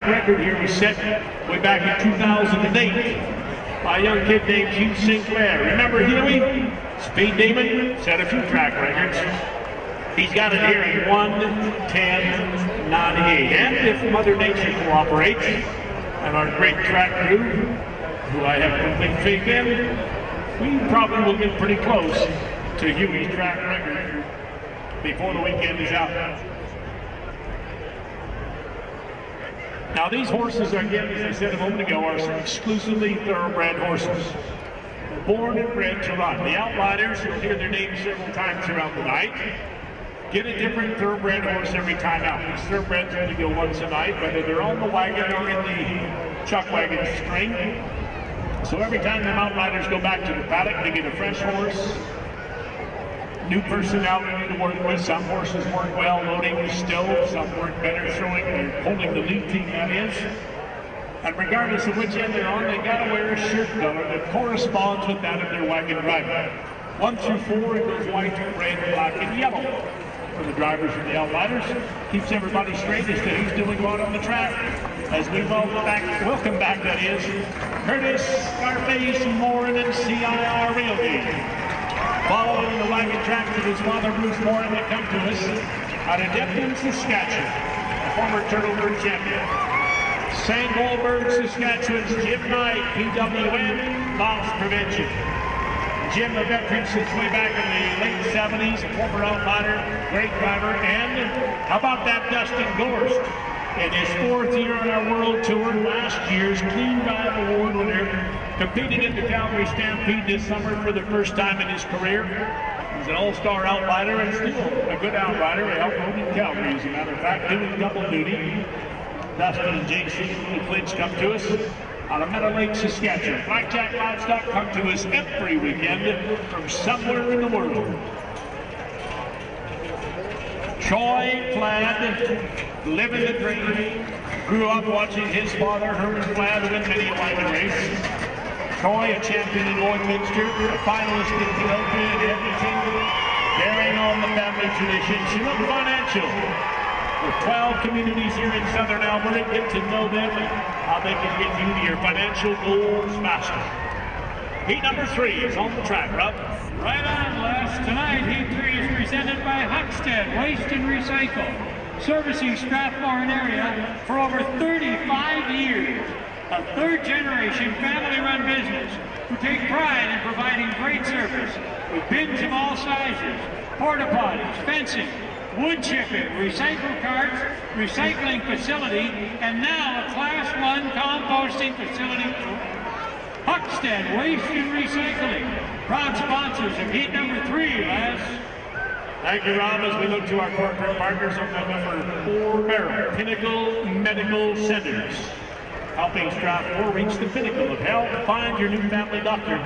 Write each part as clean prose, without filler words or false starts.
record here was set way back in 2008 by a young kid named Hugh Sinclair. Remember Huey? Speed Demon set a few track records. He's got it here in 1:10:98. And if Mother Nature cooperates, and our great track crew, who I have complete faith in, we probably will get pretty close to Huey's track record before the weekend is out. Now these horses, again, as I said a moment ago, are exclusively thoroughbred horses, born and bred to run. The Outriders, you'll hear their names several times throughout the night, get a different thoroughbred horse every time out. These thoroughbreds only go once a night, whether they're on the wagon or in the Chuckwagon string. So every time the Outriders go back to the paddock, they get a fresh horse, new personality to work with. Some horses work well loading the stove, some work better throwing or holding the lead team, that is. And regardless of which end they're on, they gotta wear a shirt color that corresponds with that of their wagon driver. 1 through 4, it goes white, red, black, and yellow. For the drivers of the Outriders, keeps everybody straight as to who's doing what on the track. As we welcome back, that is, Curtis, Scarface, Morin, and CIR Realty. Following the wagon track to his father, Bruce Morin, that come to us out of Depton, Saskatchewan, a former Turtlebird champion. St. Goldberg, Saskatchewan's Jim Knight, PWM, Loss Prevention. Jim, a veteran since way back in the late 70s, a former outrider, great driver, and how about that Dustin Gorst? In his 4th year on our world tour, last year's Clean Drive Award winner, competing in the Calgary Stampede this summer for the first time in his career. He's an all-star outrider and still a good outrider. He outrode in Calgary, as a matter of fact, doing double duty. Dustin and JC Clinch come to us out of Meadow Lake, Saskatchewan. Blackjack Livestock come to us every weekend from somewhere in the world. Troy Flad, living the dream, grew up watching his father, Herman Flad, win many a wagon race. Troy, a champion in Lloydminster, a finalist in Philadelphia and Edmonton, carrying on the family tradition. She looked financial. With 12 communities here in Southern Alberta, get to know them and how they can get you to your financial goals faster. Heat number 3 is on the track, Rob. Right on, Les. Tonight, Heat 3 is presented by Huckstead Waste and Recycle, servicing Strathmore area for over 35 years. A third-generation family-run business who take pride in providing great service with bins of all sizes, porta potties, fencing, wood chipping, recycle carts, recycling facility, and now a Class 1 composting facility. Huckstead Waste and Recycling, proud sponsors of Heat number 3, Les. Thank you, Rob, as we look to our corporate partners on that number 4 barrel, Pinnacle Medical Centers. Helping Strathmore reach the pinnacle of health. Find your new family doctor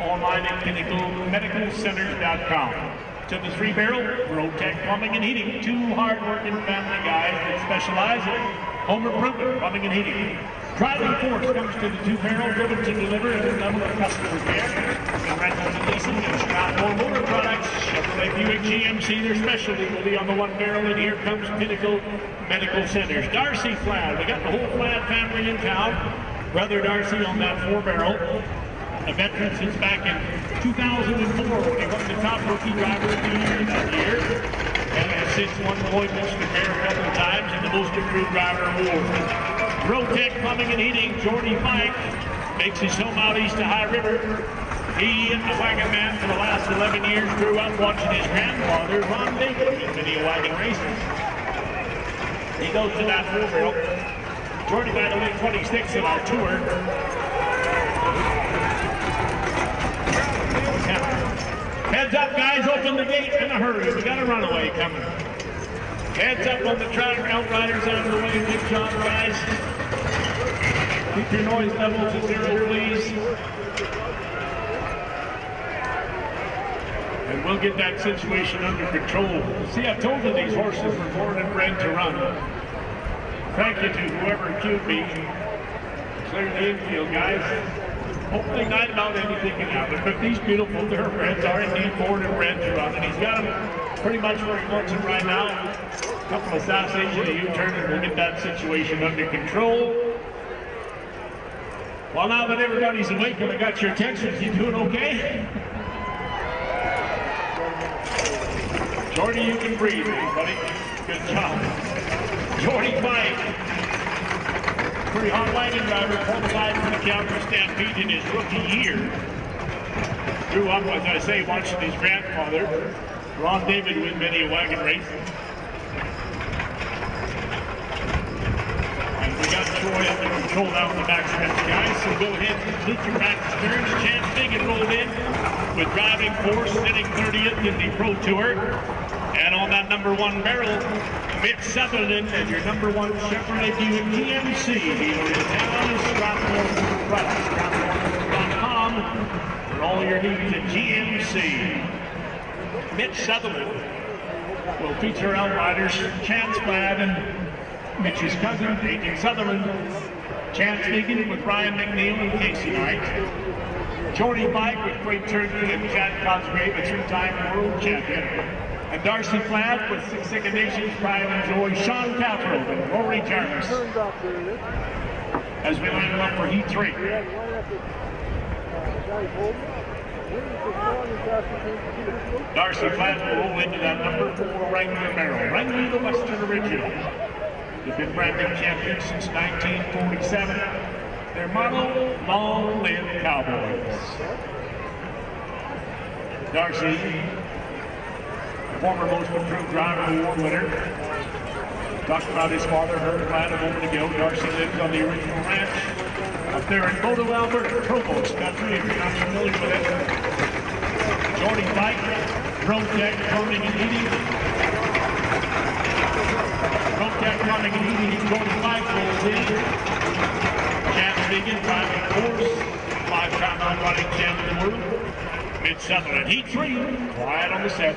online at pinnaclemedicalcenters.com. To the 3 barrel, Rotec Plumbing and Heating. 2 hard-working family guys that specialize in home improvement, plumbing and heating. Driving force comes to the 2 barrel, driven to deliver at a level of customer care. And rentals and leasing and Strathmore Motor Products. Chevrolet Buick GMC, their specialty will be on the 1 barrel. And here comes Pinnacle Medical Centers. Darcy Flad, we got the whole Flad family in town. Brother Darcy on that 4 barrel. A veteran since back in 2004 when he won the top rookie driver of the year that year, and has since won the Lloydminster Fair a couple of times and the Most Improved Driver Award. Rotec Plumbing and Heating, Jordy Mike makes his home out east of High River. He, a wagon man for the last 11 years, grew up watching his grandfather, Ron Baker, in many wagon races. He goes to that 4 barrel. Jordy, by the way, 26 in our tour. Heads up, guys, open the gate in a hurry. We got a runaway coming. Heads up on the track, Outriders out of the way. Good job, guys. Keep your noise levels at 0, please. And we'll get that situation under control. See, I told you these horses were born and bred to run. Thank you to whoever cued me. Clear the infield, guys. Hopefully not about anything can happen, but these beautiful thoroughbreds are indeed born and bred to run, and he's got them pretty much where he wants them right now. Couple of assassinations, a U-turn, and we'll get that situation under control. Well, now that everybody's awake and I got your attention, you doing okay? Jordy, you can breathe, buddy. Good job. Jordy Pike, pretty hard wagon driver, qualified for the Calgary Stampede in his rookie year. Grew up, as I say, watching his grandfather, Ron David, win many a wagon race. And we got Troy under control now in the backstretch, guys. So go ahead and complete your practice turns. Chance Biggin rolled in with driving force, sitting 30th in the Pro Tour. And on that #1 barrel, Mitch Sutherland, and your #1 Chevrolet Buick GMC dealer in town is Strathmore Products. Strathmore.com for all your needs at GMC. Mitch Sutherland will feature outriders Chance Glad and Mitch's cousin, Agent Sutherland. Chance Biggin with Ryan McNeil and Casey Knight. Jordy Pike with Craig Turkey and Chad Cosgrave, a two-time world champion. And Darcy Fladd with Six Second Nations Pride and Joy, Sean Cathro and Rory Jarvis. As we line them up for Heat 3. Darcy Fladd will roll into that #4 Wrangler barrel. Wrangler, the Western original. They've been branding champions since 1947. Their motto, long live Cowboys. Darcy, former most improved driver award winner. Talked about his father, Herb Fladd, a moment ago. Darcy lives on the original ranch up there in Bodo, Alberta, Provost country, if you're not familiar with it. Jordy Pike, ProTech Plumbing and Heating. ProTech Plumbing and Heating, Jordy Pike rolls in. Chance Biggin, driving force, 5-time running champion of the world. Mitch Sutherland, Heat 3, quiet on the set.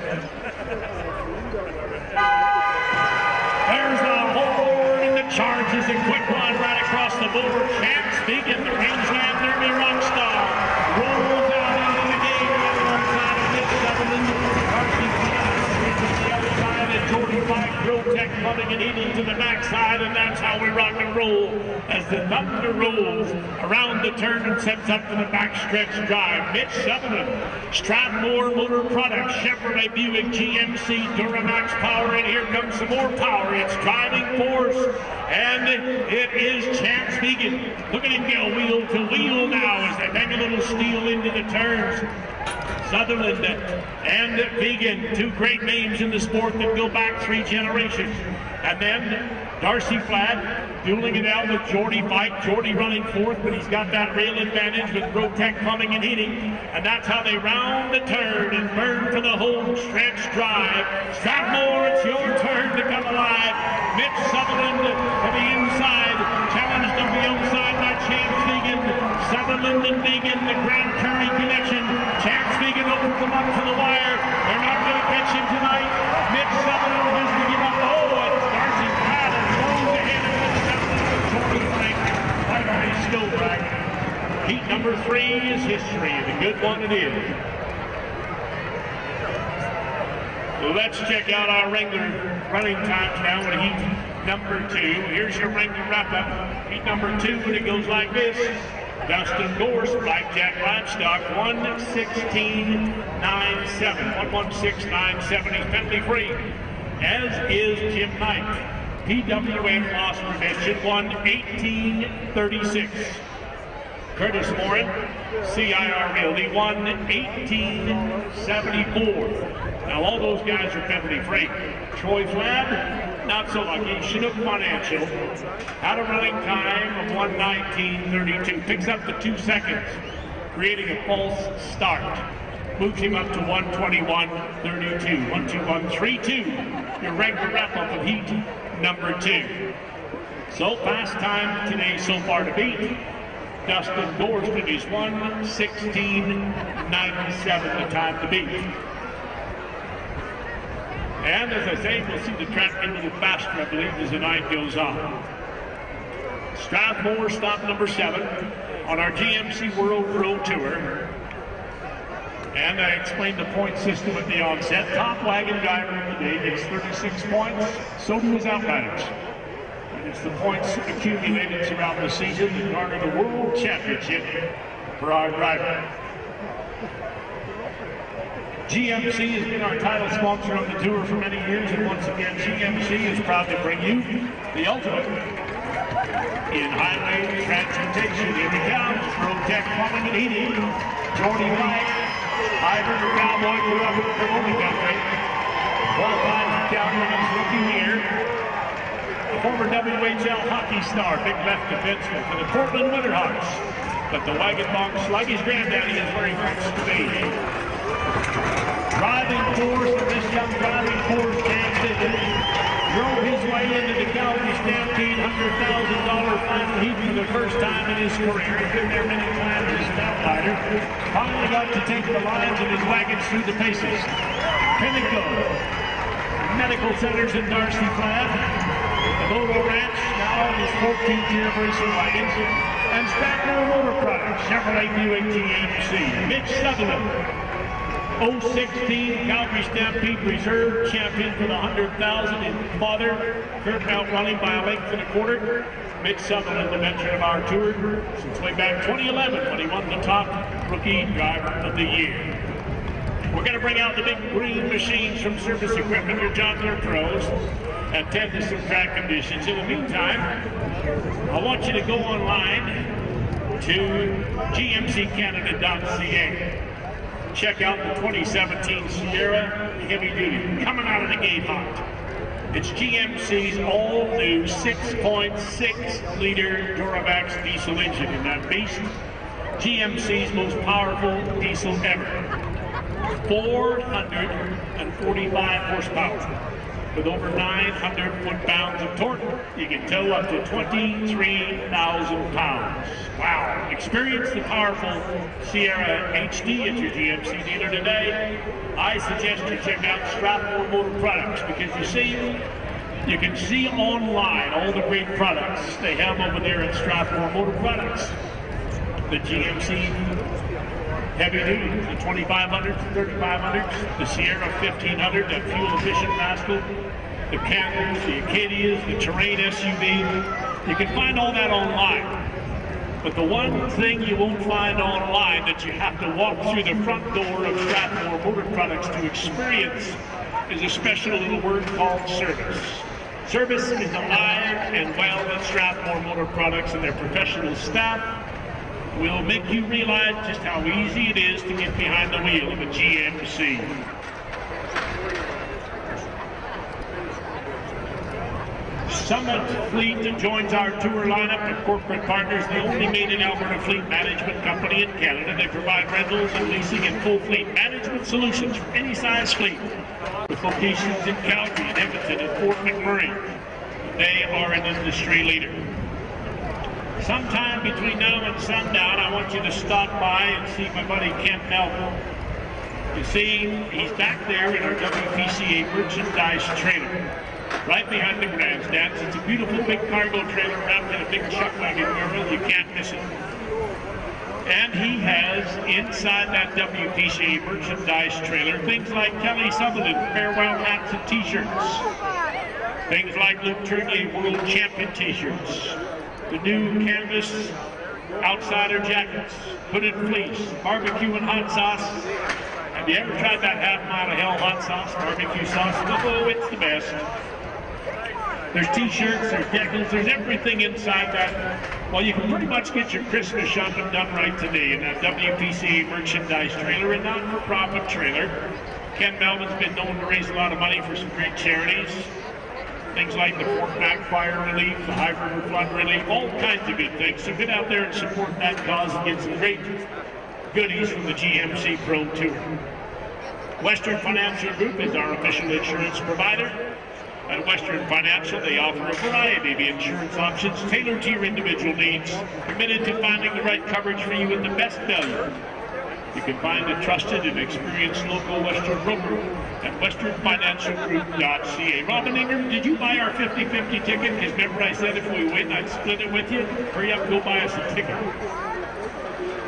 There's the horn and the charges, a quick one right across the board. Chance Biggin, the Rangeland Derby rock star, rolls out into the game alongside of Mitch Sutherland. Darcy Fladd to the other side, and Jordy Pike, ProTech Plumbing and Heating to the backside, and that's how we rock and roll as the thunder rolls around the turn and sets up for the backstretch drive. Mitch Sutherland, Strathmore Motor Products, Chevrolet Buick GMC, Duramax power, and here comes some more power. It's driving force, and it is Chance Biggin. Look at him go wheel to wheel now as they bang a little steel into the turns. Sutherland and Biggin, two great names in the sport that go back 3 generations. And then Darcy Fladd dueling it out with Jordy Pike. Jordy running fourth, but he's got that rail advantage with ProTech Plumbing and Heating. And that's how they round the turn and burn for the home stretch drive. Strathmore, it's your turn to come alive. Mitch Sutherland to the inside, challenged on the outside by Chance Biggin. Sutherland and Biggin, the Grand Prairie connection. Chance Biggin opens them up to the wire. They're not going to catch him tonight. Mitch Sutherland has to give up. Oh, it's Darcy Fladd and goes ahead and Mitch Sutherland. Jordy Pike, right on his skill back. Heat #3 is history, and a good one it is. Let's check out our Wrangler running times now in Heat #2. Here's your Wrangler wrap-up. Heat #2, and it goes like this. Dustin Gorse, Blackjack Livestock, 1:16.97. 1:16.97. He's penalty free, as is Jim Knight. PWM lost prevention, 1:18.36. Curtis Morin, CIR Realty, 1:18.74. Now all those guys are penalty free. Troy Fladd, not so lucky. Chinook Financial had a running time of 1:19.32. Picks up the 2 seconds, creating a false start. Moves him up to 1:21.32. 1:21.32. Your regular wrap-up of Heat #2. So fast time today so far to beat. Dustin Gorston is 1:16.97, the time to beat. And as I say, we'll see the track get a little faster, I believe, as the night goes on. Strathmore, stop #7 on our GMC World Pro Tour. And I explained the point system at the onset. Top wagon driver of the day gets 36 points. So do his outriders. And it's the points accumulated throughout the season that garner the World Championship for our driver. GMC has been our title sponsor of the tour for many years, and once again, GMC is proud to bring you the ultimate in highway transportation. Here he comes, Protect Plumbing and Heating, Jordy White, hybrid cowboy grew up in the Pomona country, qualified for Calgary in his rookie year. A former WHL hockey star, big left defenseman for the Portland Winterhawks. But the wagon box, like his granddaddy, is where he wants to be. Driving force of this young driving force candidate drove his way into the Calgary Stampede $100,000 final heat for the first time in his career. He's been there many times as an outsider. Finally got to take the lines of his wagons through the paces. Pinnacle Medical Centers in Darcy Flat. The Bodo Ranch now on his 14th anniversary wagons. And Strathmore Motor Products, Chevrolet Buick GMC. Mitch Sutherland, 016 Calgary Stampede Reserve champion for the 100,000. His father, Kirk, outrunning by a length and a quarter. Mitch Sutherland, the veteran of our tour, since way back 2011 when he won the top rookie driver of the year. We're going to bring out the big green machines from Service Equipment, your John Deere pros, and tend to some track conditions. In the meantime, I want you to go online to gmccanada.ca. Check out the 2017 Sierra Heavy Duty, coming out of the gate hot. It's GMC's all-new 6.6-liter Duravax diesel engine in that beast. GMC's most powerful diesel ever. 445 horsepower. With over 900 foot-pounds of torque, you can tow up to 23,000 pounds. Wow. Experience the powerful Sierra HD at your GMC dealer today. I suggest you check out Strathmore Motor Products because you see, you can see online all the great products they have over there at Strathmore Motor Products. The GMC Heavy Duty, the 2500s, 3500s, the Sierra 1500, that fuel-efficient rascal, the Canters, the Acadias, the Terrain SUV. You can find all that online. But the one thing you won't find online that you have to walk through the front door of Strathmore Motor Products to experience is a special little word called service. Service is alive and well at Strathmore Motor Products, and their professional staff will make you realize just how easy it is to get behind the wheel of a GMC. Summit Fleet that joins our tour lineup of corporate partners, the only made-in-Alberta fleet management company in Canada. They provide rentals and leasing and full fleet management solutions for any size fleet, with locations in Calgary and Edmonton and Fort McMurray. They are an industry leader. Sometime between now and sundown, I want you to stop by and see my buddy Kent Melvin. You see, he's back there in our WPCA merchandise trailer, right behind the grandstands. It's a beautiful big cargo trailer wrapped in a big Chuckwagon mural. You can't miss it. And he has, inside that WPCA merchandise trailer, things like Kelly Sutherland farewell hats and t-shirts. Things like Luke Tournier World Champion t-shirts. The new canvas outsider jackets, hooded fleece, barbecue and hot sauce. Have you ever tried that half mile of hell hot sauce, barbecue sauce? Oh, it's the best. There's t-shirts, there's jackets, there's everything inside that. Well, you can pretty much get your Christmas shopping done right today in that WPCA merchandise trailer, a not-for-profit trailer. Ken Melvin's been known to raise a lot of money for some great charities. Things like the Fort Mac Fire Relief, the High River Flood Relief, all kinds of good things. So get out there and support that cause and get some great goodies from the GMC Pro Tour. Western Financial Group is our official insurance provider. At Western Financial, they offer a variety of insurance options tailored to your individual needs, committed to finding the right coverage for you at the best value. You can find a trusted and experienced local Western broker at westernfinancialgroup.ca. Robin Ingram, did you buy our 50-50 ticket? Because remember I said if we win, I'd split it with you? Hurry up, go buy us a ticket.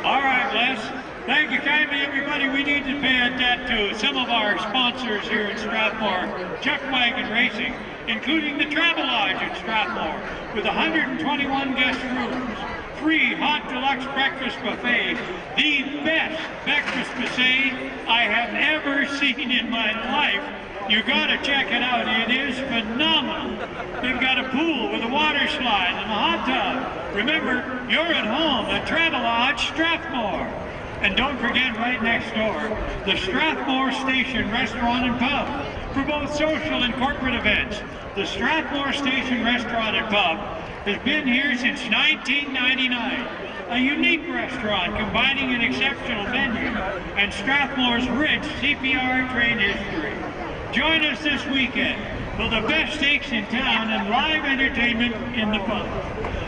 All right, Les. Thank you kindly, everybody. We need to pay a debt to some of our sponsors here in Strathmore, Chuckwagon Racing, including the Travel Lodge in Strathmore, with 121 guest rooms, free hot deluxe breakfast buffet, the best breakfast buffet I have ever seen in my life. You gotta check it out. It is phenomenal. They've got a pool with a water slide and a hot tub. Remember, you're at home at Travel Lodge, Strathmore. And don't forget, right next door, the Strathmore Station Restaurant and Pub for both social and corporate events. The Strathmore Station Restaurant and Pub has been here since 1999. A unique restaurant combining an exceptional menu and Strathmore's rich CPR train history. Join us this weekend for the best steaks in town and live entertainment in the pub.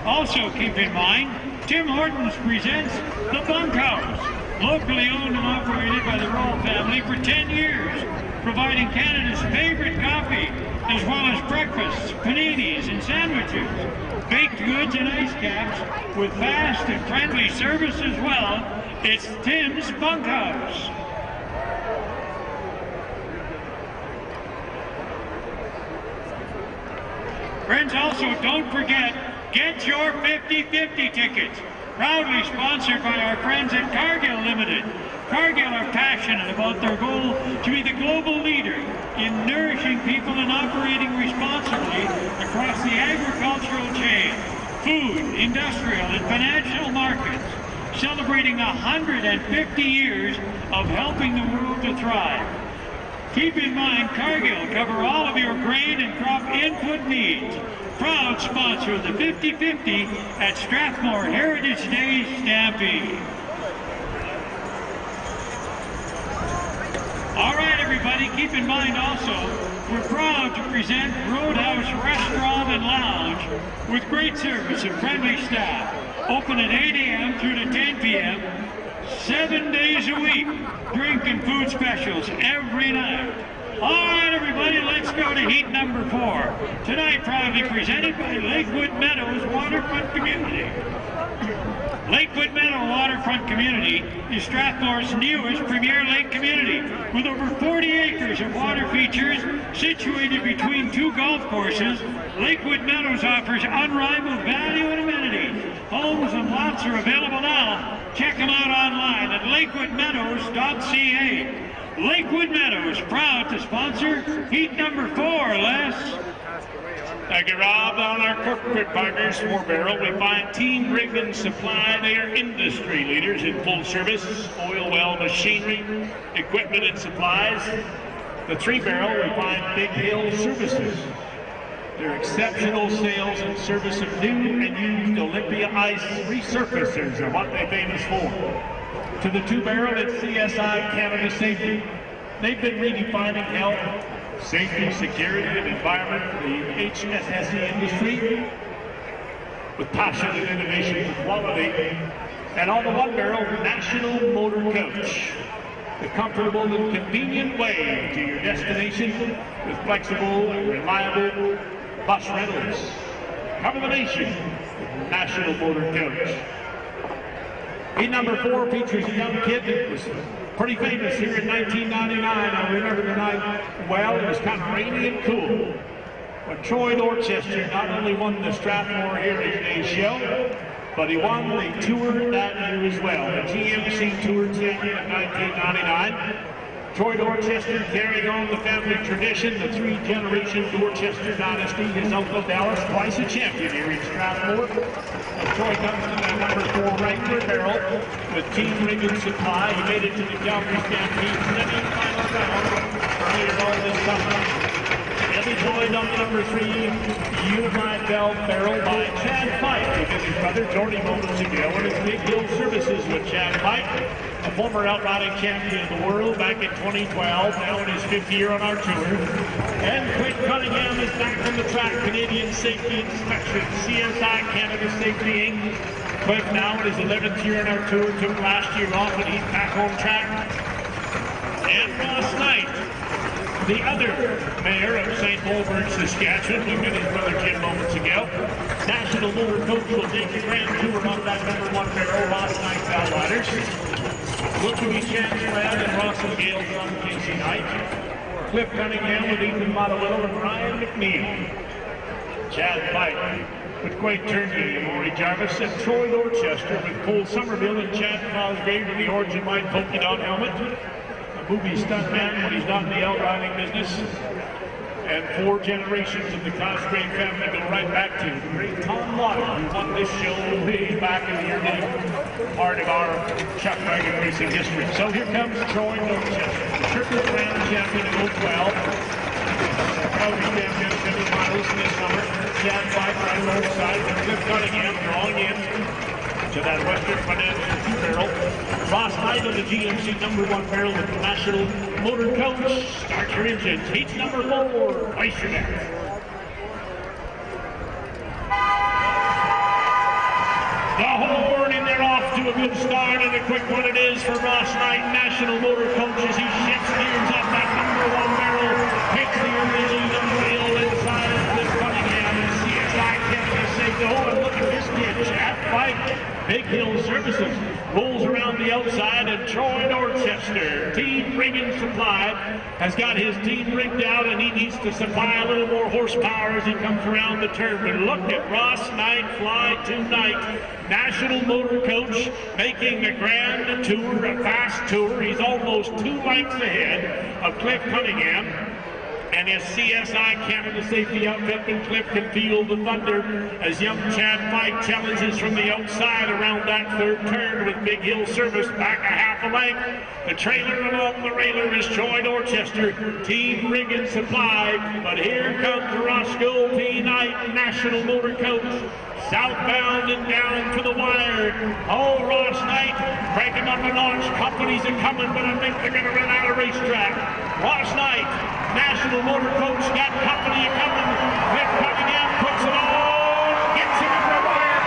Also keep in mind, Tim Hortons presents The Bunkhouse, locally owned and operated by the Royal family for 10 years, providing Canada's favorite coffee, as well as breakfasts, paninis, and sandwiches, baked goods and ice caps, with fast and friendly service as well. It's Tim's Bunkhouse. Friends, also don't forget, get your 50/50 tickets. Proudly sponsored by our friends at Cargill Limited. Cargill are passionate about their goal to be the global leader in nourishing people and operating responsibly across the agricultural chain, food, industrial, and financial markets, celebrating 150 years of helping the world to thrive. Keep in mind, Cargill cover all of your grain and crop input needs. Proud sponsor of the 50/50 at Strathmore Heritage Day Stampede. All right, everybody, keep in mind also, we're proud to present Roadhouse Restaurant and Lounge with great service and friendly staff. Open at 8 a.m. through to 10 p.m. 7 days a week. Drink and food specials every night. All right, everybody, let's go to heat number 4. Tonight, proudly presented by Lakewood Meadows Waterfront Community. Lakewood Meadow Waterfront Community is Strathmore's newest premier lake community with over 40 acres of water features situated between 2 golf courses. Lakewood Meadows offers unrivaled value and amenities. Homes and lots are available now. Check them out online at lakewoodmeadows.ca. Lakewood Meadows, proud to sponsor heat number 4, Les. Thank you, Rob. On our corporate partners, 4 Barrel, we find Team Rig and Supply. They are industry leaders in full service, oil well machinery, equipment and supplies. The 3 Barrel, we find Big Hill Services. Their exceptional sales and service of new and used Olympia ice resurfacers are what they're famous for. To the 2 Barrel, it's CSI Canada Safety. They've been redefining health, safety, security, and environment for the HSSE industry with passion and innovation and quality. And on the 1 Barrel, National Motor Coach, the comfortable and convenient way to your destination with flexible and reliable bus rentals. Cover the nation with National Motor Coach. Heat number 4 features a young kid that was pretty famous here in 1999. I remember the night well. It was kind of rainy and cool when Troy Dorchester not only won the Strathmore Heritage Day show, but he won the tour that year as well, the GMC Tour 10 in 1999. Troy Dorchester carrying on the family tradition, the 3-generation Dorchester dynasty. His uncle Dallas, twice a champion here in Strathmore. Troy comes to that number 4 Wrangler Barrel with Team Rig and Supply. He made it to the Calgary Stampede semi-final round earlier on this summer. He'll be joined on the number 3 Unified Bell Barrel by Chad Pike, because his brother Jordy moments ago and his Big Hill Services with Chad Pike, a former outriding champion of the world back in 2012, now in his 5th year on our tour. And Quinn Cunningham is back on the track, Canadian Safety Inspection, CSI Canada Safety Inc. Quinn now in his 11th year on our tour, took last year off and he's back on track. And last night, the other mayor of St. Paulburg, Saskatchewan, we met his brother Jim moments ago. National Motor Coach will take the grand tour on that number 1 Barrel last night's Outriders. Look to be Chance Brad and Ross and Gale from Casey Knight. Cliff Cunningham with Ethan Mottawillow and Ryan McNeil. Chad Pike with Quake Turney and Maury Jarvis, and Troy Dorchester with Cole Somerville and Chad Cosgrave with the orange and white polka dot helmet. A movie stuntman when he's not in the outriding business. And 4 generations of the Cosgrave family go right back to the great Tom Lauder, who won this show way back in the early part of our Chuckwagon racing history. So here comes Troy Dorchester, the Triple Crown champion of 012. County champion of semifinals this summer. Chad Pike right alongside with Cliff Cunningham drawing in to that Western Financial 2-barrel. Ross Knight of the GMC #1 barrel with the National Motor Coach. Start your engines. Heat number 4. Place your bets. The horn, and they're off to a good start, and a quick one it is for Ross Knight, National Motor Coach, as he shifts gears up that #1 barrel, takes the early lead on the wheel inside of Cliff Cunningham, and CSI can't say go, and look at this kid, Chad Pike, Big Hill Services, rolls around the outside, and Troy Dorchester, Team Rig and Supply, has got his team rigged out, and he needs to supply a little more horsepower as he comes around the turn. But look at Ross Knight fly tonight. National Motor Coach making the Grand Tour, a fast tour. He's almost 2 lengths ahead of Cliff Cunningham. And his CSI Canada Safety Outfit, and Cliff can feel the thunder as young Chad Pike challenges from the outside around that 3rd turn with Big Hill Service back a half a length. The trailer along the railer is Troy Dorchester, Team Rig and Supply. But here comes Roscoe P. Knight, National Motor Coach. Southbound and down to the wire. Oh, Ross Knight breaking up a notch. Companies are coming, but I think they're going to run out of racetrack. Ross Knight, National Motor Coach, got company coming. Cliff Cunningham puts it on, gets him in the wire.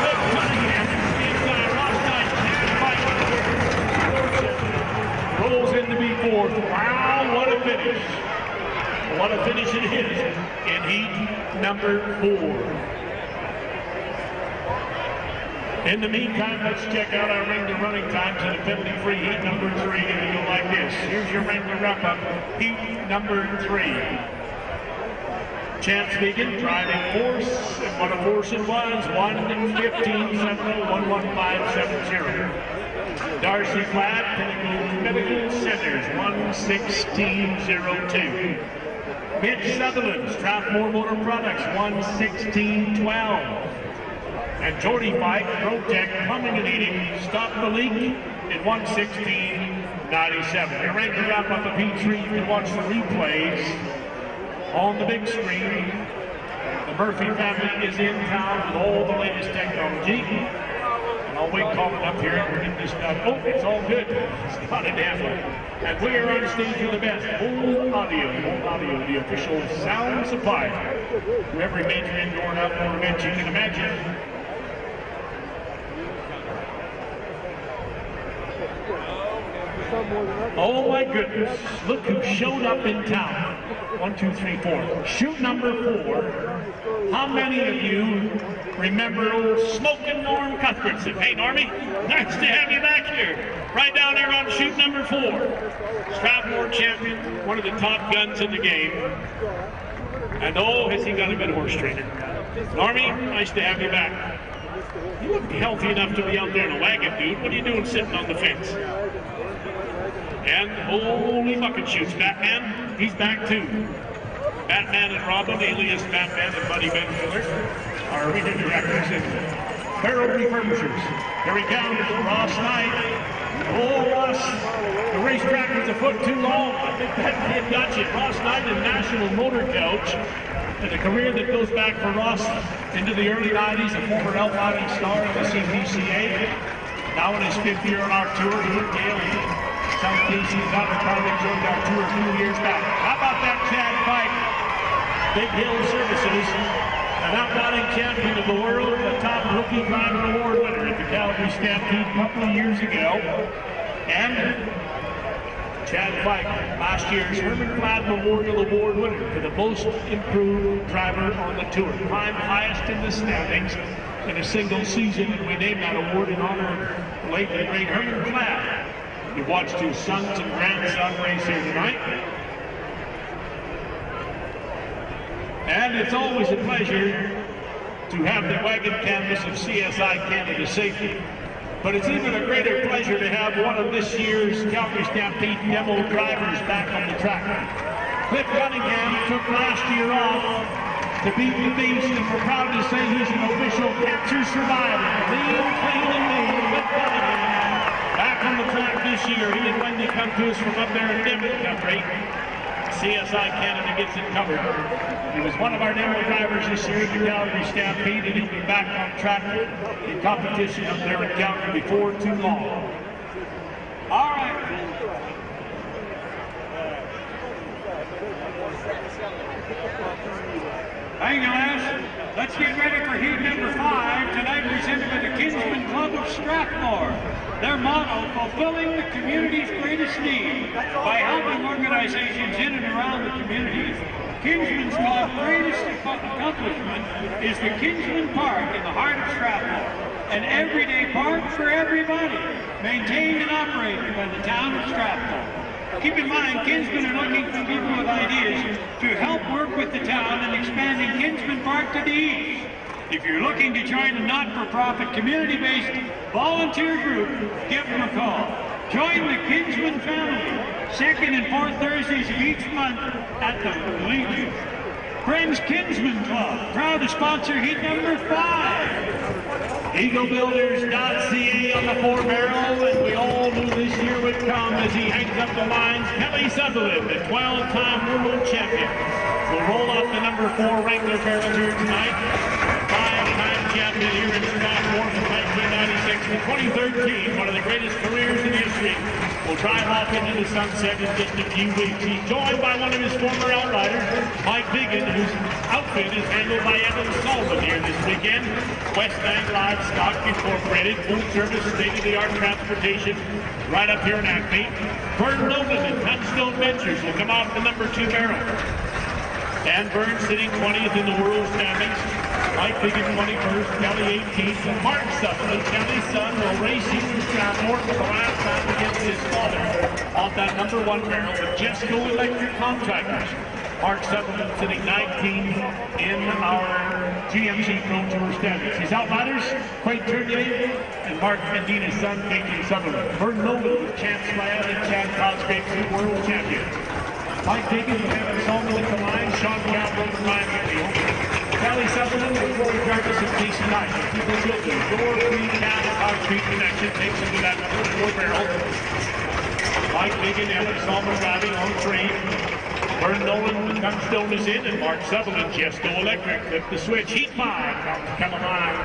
Cliff Cunningham inside. Ross Knight, Chad Pike rolls into B4. Wow, what a finish. What a finish it is in heat number 4. In the meantime, let's check out our Wrangler running times in the penalty-free heat number 3. It'll go like this. Here's your Wrangler wrap-up, heat number 3. Chance Vegan driving force, and what a force it was, 1:15.70, 1:15.70. Darcy Platt, Pinnacle Medical Centers, 1:16.02. Mitch Sutherland, Strathmore Motor Products, 1:16.12. And Jordy Pike, Protect Plumbing and Heating, stopped the leak in 1:16.97. Your Wrangler wrap up of P3, you can watch the replays on the big screen. The Murphy family is in town with all the latest technology. And I'll wait calling up here and get this done. Oh, it's all good. It's not an effort. And we are on stage with the best. Old Audio, the official sound supplier to every major indoor and outdoor event you can imagine. Oh my goodness, look who showed up in town. 1, 2, 3, 4. Chute number 4. How many of you remember old Smokin' Norm Cuthbertson? Hey Normie, nice to have you back here. Right down there on chute number 4. Strathmore champion, one of the top guns in the game. And oh, has he got a good horse trainer. Normie, nice to have you back. You look healthy enough to be out there in a wagon, dude. What are you doing sitting on the fence? And holy bucket shoots, Batman, he's back too. Batman and Robin, alias Batman and Buddy Ben Miller, are weekend directors and barrel refurbishers. Here he comes, Ross Knight. Oh, Ross, the racetrack is a foot too long. I think that kid got you. Ross Knight is National Motor Coach. And a career that goes back for Ross into the early 90s, a former outlining star of the WPCA. Now in his 5th year on our tour, he and Gale South Casey's out of the car. They joined our tour a few years back. How about that Chad Pike? Big Hill Services, an outlining champion of the world, a top rookie driver award winner at the Calgary Stampede a couple of years ago. And Chad Pike, last year's Herman Platt Memorial Award winner for the most improved driver on the tour. Climbed highest in the standings in a single season, and we named that award in honor of the late and great Herman Clapp. You've watched his sons and grandson race here tonight. And it's always a pleasure to have the wagon canvas of CSI Canada Safety. But it's even a greater pleasure to have one of this year's Calgary Stampede demo drivers back on the track. Cliff Cunningham took last year off to beat the beast, and we're proud to say he's an official cancer survivor. Lean, clean, and mean. Cliff Cunningham back on the track this year. He and Wendy come to us from up there in Devon country. CSI Canada gets it covered. He was one of our demo drivers this year at the Calgary Stampede, and he'll be back on track in competition up there in Calgary before too long. All right. Thank you, lads. Let's get ready for heat number 5, tonight presented by the Kinsman Club of Strathmore. Their motto, fulfilling the community's greatest need by helping organizations in and around the community. Kinsman's Club's greatest accomplishment is the Kinsman Park in the heart of Strathmore, an everyday park for everybody, maintained and operated by the town of Strathmore. Keep in mind, Kinsmen are looking for people with ideas to help work with the town in expanding Kinsman Park to the east. If you're looking to join a not-for-profit, community-based volunteer group, give them a call. Join the Kinsman family, second and fourth Thursdays of each month at the Legion. Friends Kinsman Club, proud to sponsor heat number 5. EagleBuilders.ca on the 4-barrel, and we all knew this year would come as he hangs up the lines. Kelly Sutherland, the 12-time world champion, will roll off the number 4 Wrangler barrel here tonight. 5-time champion here in Strathmore from 1996 to 2013, one of the greatest careers in history. Will drive off into the sunset in just a few weeks. He's joined by one of his former outriders, Mike Biggin, whose outfit is handled by Evan Sullivan here this weekend. Westland Livestock Incorporated, full-service, state-of-the-art transportation right up here in Acme. Vern Nolan and Tunstone Ventures will come off the number 2 barrel. Dan Burns sitting 20th in the world standings. Mike Biggin 21st, Kelly 18th, and Mark Sutherland, Kelly's son, will race here in Strathmore for the last time against his father off that number 1 barrel with Jesco Electric Contractors. Mark Sutherland sitting 19th in our GMC Pro Tour standings. His outriders, Quade Tournier and Mark Medina's son, Nathan Sutherland. Vern Nolan with Chance Ladd and Chad Cosgrave, 2 world champions. Mike Biggin with Evan Sullivan at the line, Sean Galbraith and Ryan McNeil. Kelly Sutherland with Rory Jarvis and Casey Knight. People Children, your free cast concrete connection takes him to that number 4 barrel. Mike Biggin, Evan Sullivan driving on 3. Vern Nolan with Tunstone is in, and Mark Sutherland, Jesco Electric, flip the switch. Heat 5 come alive.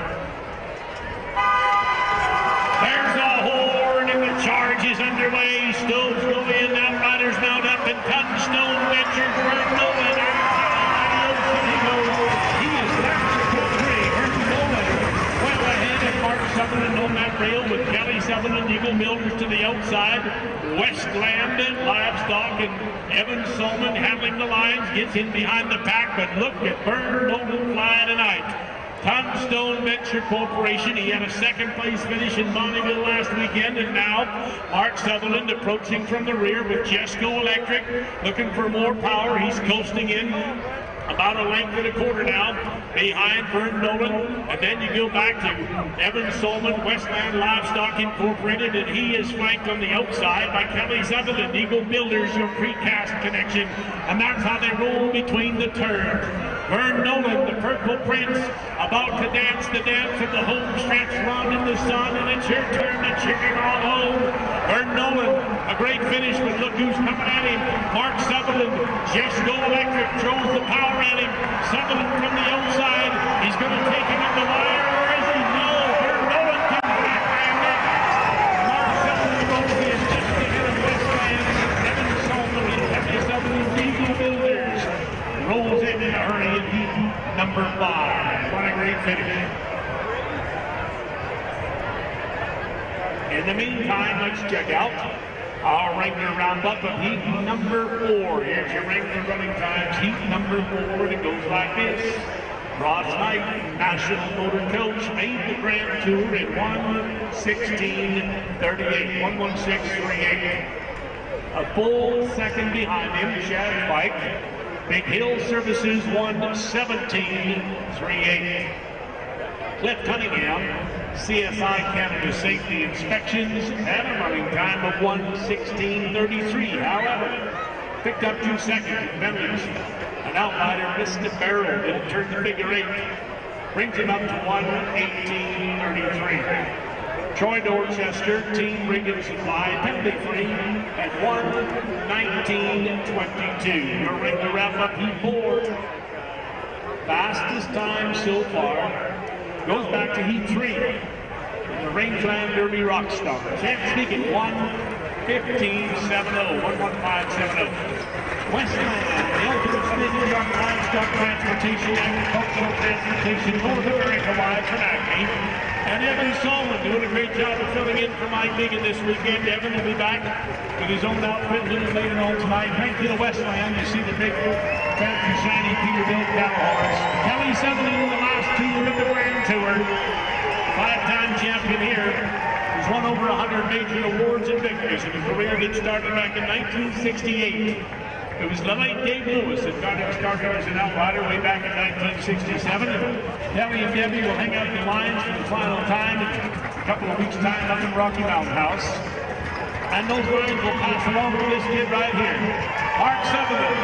There's a horn, and the charge is underway. Stoves go in, outriders mount up, and Tunstone Ventures, Vern Nolan. He is left to 3. Vern Nolan well ahead, and Mark Sutherland on that rail with Kelly Sutherland, Eagle Builders to the outside. Westland Livestock and Evan Sullivan handling the lines, gets in behind the pack, but look at Vern Nolan fly tonight. Tunstone Venture Corporation, he had a 2nd place finish in Bonneville last weekend, and now Mark Sutherland approaching from the rear with Jesco Electric, looking for more power. He's coasting in about a length and a quarter now behind Vern Nolan, and then you go back to Evan Sullivan, Westland Livestock Incorporated, and he is flanked on the outside by Kelly Sutherland, Eagle Builders, your precast connection, and that's how they roll between the turns. Vern Nolan, the Purple Prince, about to dance the dance of the home stretch run in the sun, and it's your turn to chicken all home. Vern Nolan, a great finish, but look who's coming at him. Mark Sutherland, Jesco Electric throws the power at him. Sutherland from the outside, he's going to take him at the wire, or is he? No, Vern Nolan comes back by a neck. Mark Sutherland goes in just ahead of Westland. Evan Sullivan and Kelly Sutherland, Eagle Builders, rolls in a hurry in heat number 5. What a great finish. In the meantime, let's check out our Wrangler roundup of heat number 4. Here's your Wrangler running times. Heat number 4, and it goes like this. Ross Knight, National Motor Coach, made the Grand Tour in 1:16:38, 1:16:38. A full second behind him, Chad Fike. Big Hill Services 1:17:38. Cliff Cunningham, CSI Canada Safety Inspections, had a running time of 1:16:33. However, picked up 2 seconds in Bentley's. An outsider missed the barrel, didn't turn the figure 8. Brings him up to 1:18:33. Troy Dorchester, Team Rig and Supply, penalty free at 1:19:22. Your ring to wrap up Heat 4. Fastest time so far goes back to Heat 3. The Rangeland Derby Rockstar. Champ speaking 1:15:70, 1:15:70. Westland, the ultimate state-of-the-art livestock transportation, agricultural transportation, North America-wide from Acme. And Evan Solomon doing a great job of filling in for Mike Biggin this weekend. Evan will be back with his own outfit a little later on tonight. Thank you to Westland. You see the big, fancy, shiny Peterbilt cattle horse. Kelly Sutherland in the last tour of the Grand Tour. 5-time champion here. He's won over 100 major awards and victories in a career that started back in 1968. It was the late Dave Lewis that got him started as an outrider way back in 1967. Kelly and Debbie will hang out the lines for the final time in a couple of weeks' time up in Rocky Mountain House. And those lines will pass along to this kid right here. Mark Sutherland,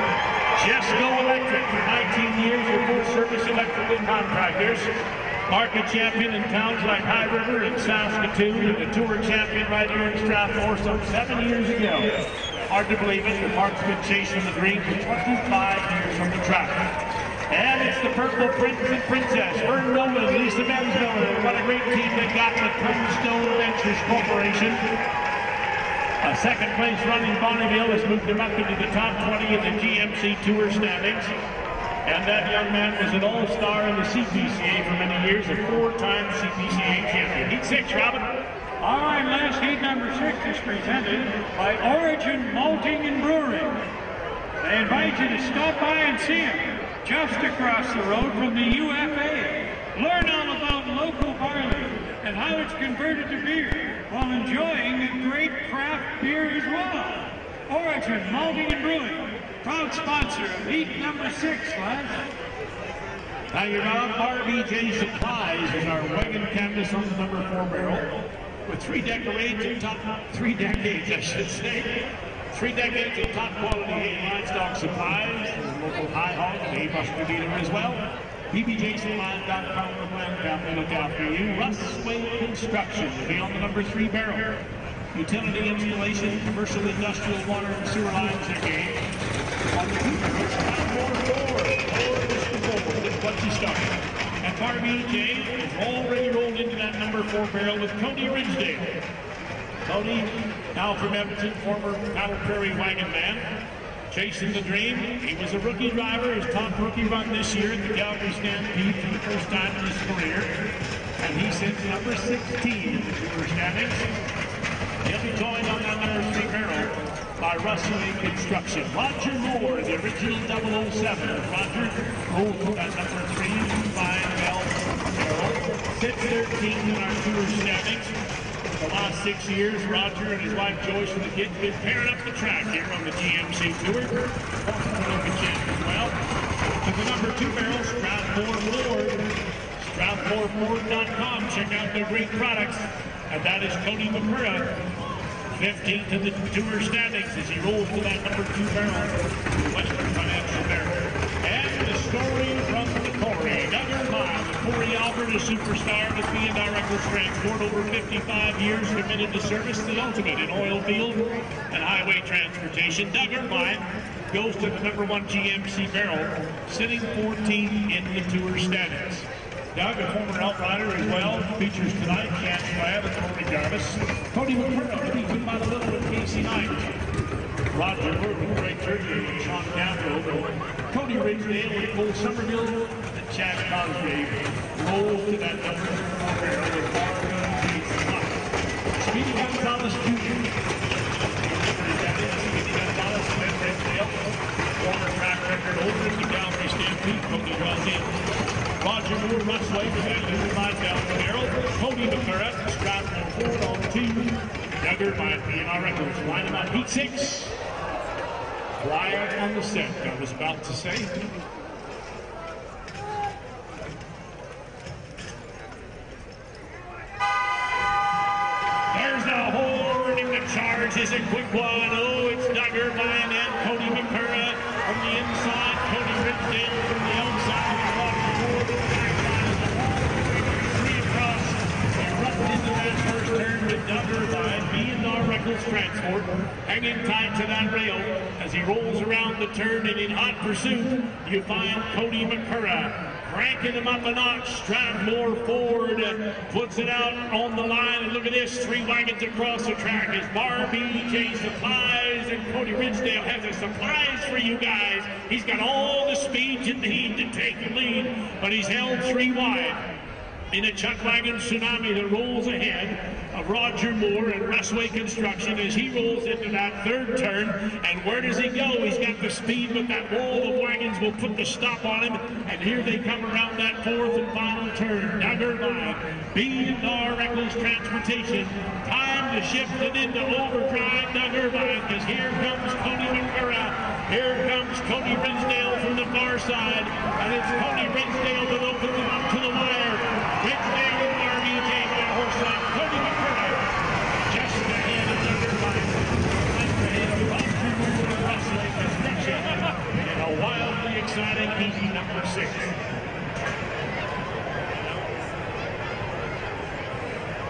just go electric for 19 years with full service electrical contractors. Mark a champion in towns like High River and Saskatoon, and a tour champion right here in Strathmore some 7 years ago. Hard to believe it, but Mark's been chasing the dream for 25 years from the track. And it's the Purple Prince and Princess, Vern Nolan, Lisa Bensmiller. What a great team they got with Tombstone Ventures Corporation. A second place running Bonneville has moved them up into the top 20 in the GMC Tour standings. And that young man was an all-star in the CPCA for many years, a 4-time CPCA champion. Heat 6, Robin. All right, last heat number 6 is presented by Origin Malting and Brewing. They invite you to stop by and see them just across the road from the UFA. Learn all about local barley and how it's converted to beer while enjoying a great craft beer as well. Origin Malting and Brewing, proud sponsor of heat number 6, lads. Now you're on RBJ Supplies is our wagon canvas on the number 4 barrel. With 3 decades of top quality hay livestock supplies, and a local high hog and hay buster dealer as well. BBJSupplies.com will plan to look after you. Russ Wade Construction will be on the number 3 barrel. Utility installation, commercial, industrial, water and sewer lines again. On the 2 barrels, that's what you start. And RBJ is already rolled into that number 4 barrel with Cody Ridgedale. Cody, now from Edmonton, former Cattle Prairie wagon man, chasing the dream. He was a rookie driver, his top rookie run this year at the Calgary Stampede for the first time in his career. And he sits number 16 in the tour standings. He'll be joined on that number 3 barrel by Russell Construction. Roger Moore, the original 007. Roger rolls to that number 3 fine bell barrel. Sits 13 in our tour standings. The last 6 years, Roger and his wife Joyce and the kids have been tearing up the track here on the GMC Tour. Local champ as well. To the number 2 barrel, Strathmore Ford. StrathmoreFord.com. Check out their great products. And that is Cody McCurra, 15th in the tour standings as he rolls to that number 2 barrel, Western Financial Barrel. And the story from the Corey. Doug Mile, the Corey Alberta superstar with B&R Records Transport, over 55 years committed to service, the ultimate in oil field and highway transportation. Doug Irvine goes to the number 1 GMC barrel, sitting 14th in the tour standings. Doug, a former outrider as well, features tonight Chance Ladd and Corey Jarvis. Cody McCurra, beaten by the little with Casey Knight. Roger Murphy, Greg Turkey, and Sean Campbell. Cody Ridgedale with Cole Somerville and Chad Cosgrave rolls to that number 4 barrel with Barber and Casey Knight. Speedy Gonzalez Jr. Speedy Gonzalez, Ben Ridgedale, former track record over in the Calgary Stampede. Cody draws in. Duggar by B&R Records. Line him up, heat 6. Quiet on the set, I was about to say. There's the horn, and the charge is a quick one. Oh, it's Duggar by and Cody McCurra from the inside. Cody Ridsdale from the outside. Into that first turn with Duggar by B&R Records Transport, hanging tight to that rail as he rolls around the turn, and in hot pursuit you find Cody McCurra cranking him up a notch. Strathmore Ford puts it out on the line, and look at this, 3 wagons across the track as BPCA Supplies and Cody Ridsdale has a surprise for you guys. He's got all the speed you need to take the lead, but he's held 3 wide. In a Chuckwagon tsunami that rolls ahead of Roger Moore and Rustway Construction as he rolls into that 3rd turn. And where does he go? He's got the speed, but that wall of wagons will put the stop on him. And here they come around that 4th and final turn. Duggar by B&R Records Transportation. Time to shift it into overdrive. Duggar by, because here comes Cody McCurra. Here comes Cody Ridsdale from the far side. And it's Cody Ridsdale that opens it up to the wire. Ridsdale and BPCA by a horse like Cody McCurra, just ahead of Duggar by, ahead of Roger Moore and Rustway Construction in a wildly exciting heat number 6.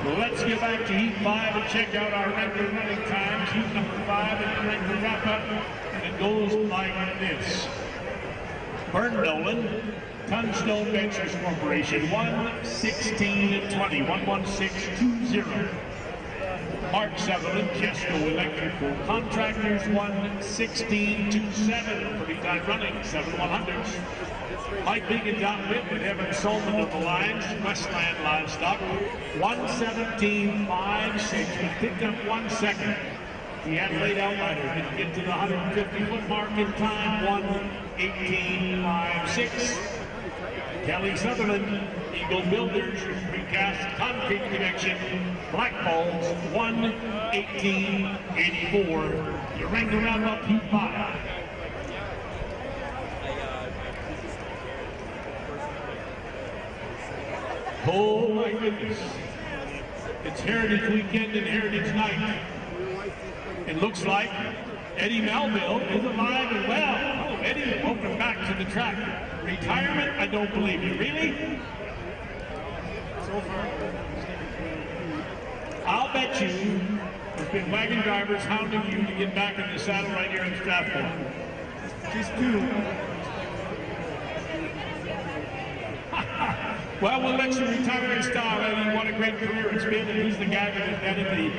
Well, let's get back to heat 5 and check out our regular running times. Heat number 5 and the regular wrap-up, and it goes like this. Vern Nolan, Tunstone Ventures Corporation, 1:16:20, 1:16:20. Mark Sutherland, Jesco Electrical Contractors, 1:16:27, pretty time running, 7/100s. Mike Big and Don Witt with Evan Solman on the lines, Westland Livestock, 1:17:56, but picked up 1 second. The Adelaide Outlier didn't get to the 150-foot mark in time, 1:18:56. Kelly Sutherland, Eagle Builders, Precast Concrete Connection, Blackballs, 1:18:84. You rang the round up heat 5. Oh my goodness. It's Heritage Weekend and Heritage Night. It looks like Eddie Melville is alive and well. Oh, Eddie, welcome back to the track. Retirement? I don't believe you. Really? I'll bet you there's been wagon drivers hounding you to get back in the saddle right here in Strathmore. Just do. Well, we'll let you retire in style, Eddie. What a great career it's been, and he's the guy that invented the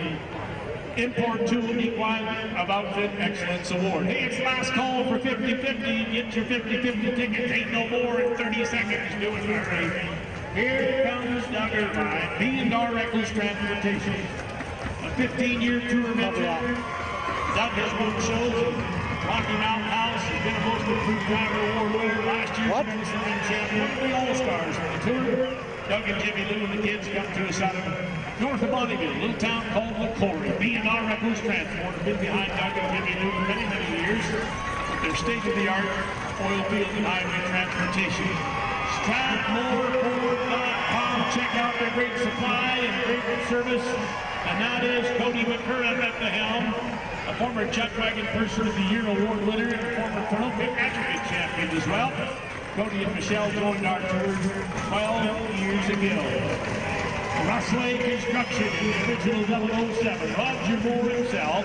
Import Tool Equine of Outfit Excellence Award. Hey, it's last call for 50-50. Get your 50-50 tickets. Ain't no more in 30 seconds. Do it, Larry. Here comes Duggar by B&R Records Transportation. A 15-year tour veteran. Doug has won shows. Rocky Mountain House has been a most improved driver award winner last year. Champion, one of the All-Stars on the tour. Doug and Jimmy Lou and the kids come to us out of north of Bonneville, a little town called LaCory. B&R Records Transport have been behind Doug and Jimmy Lou for many, many years. Their state-of-the-art oil field and highway transportation. StrathmoreFord.com. Check out their great supply and great service. And that is Cody McCurra at the helm, a former Chuckwagon Person of the Year award winner and a former Phenotypic Attribute champion as well. Cody and Michelle joined our tour 12 years ago. Rustway Construction in the original 007. Roger Moore himself,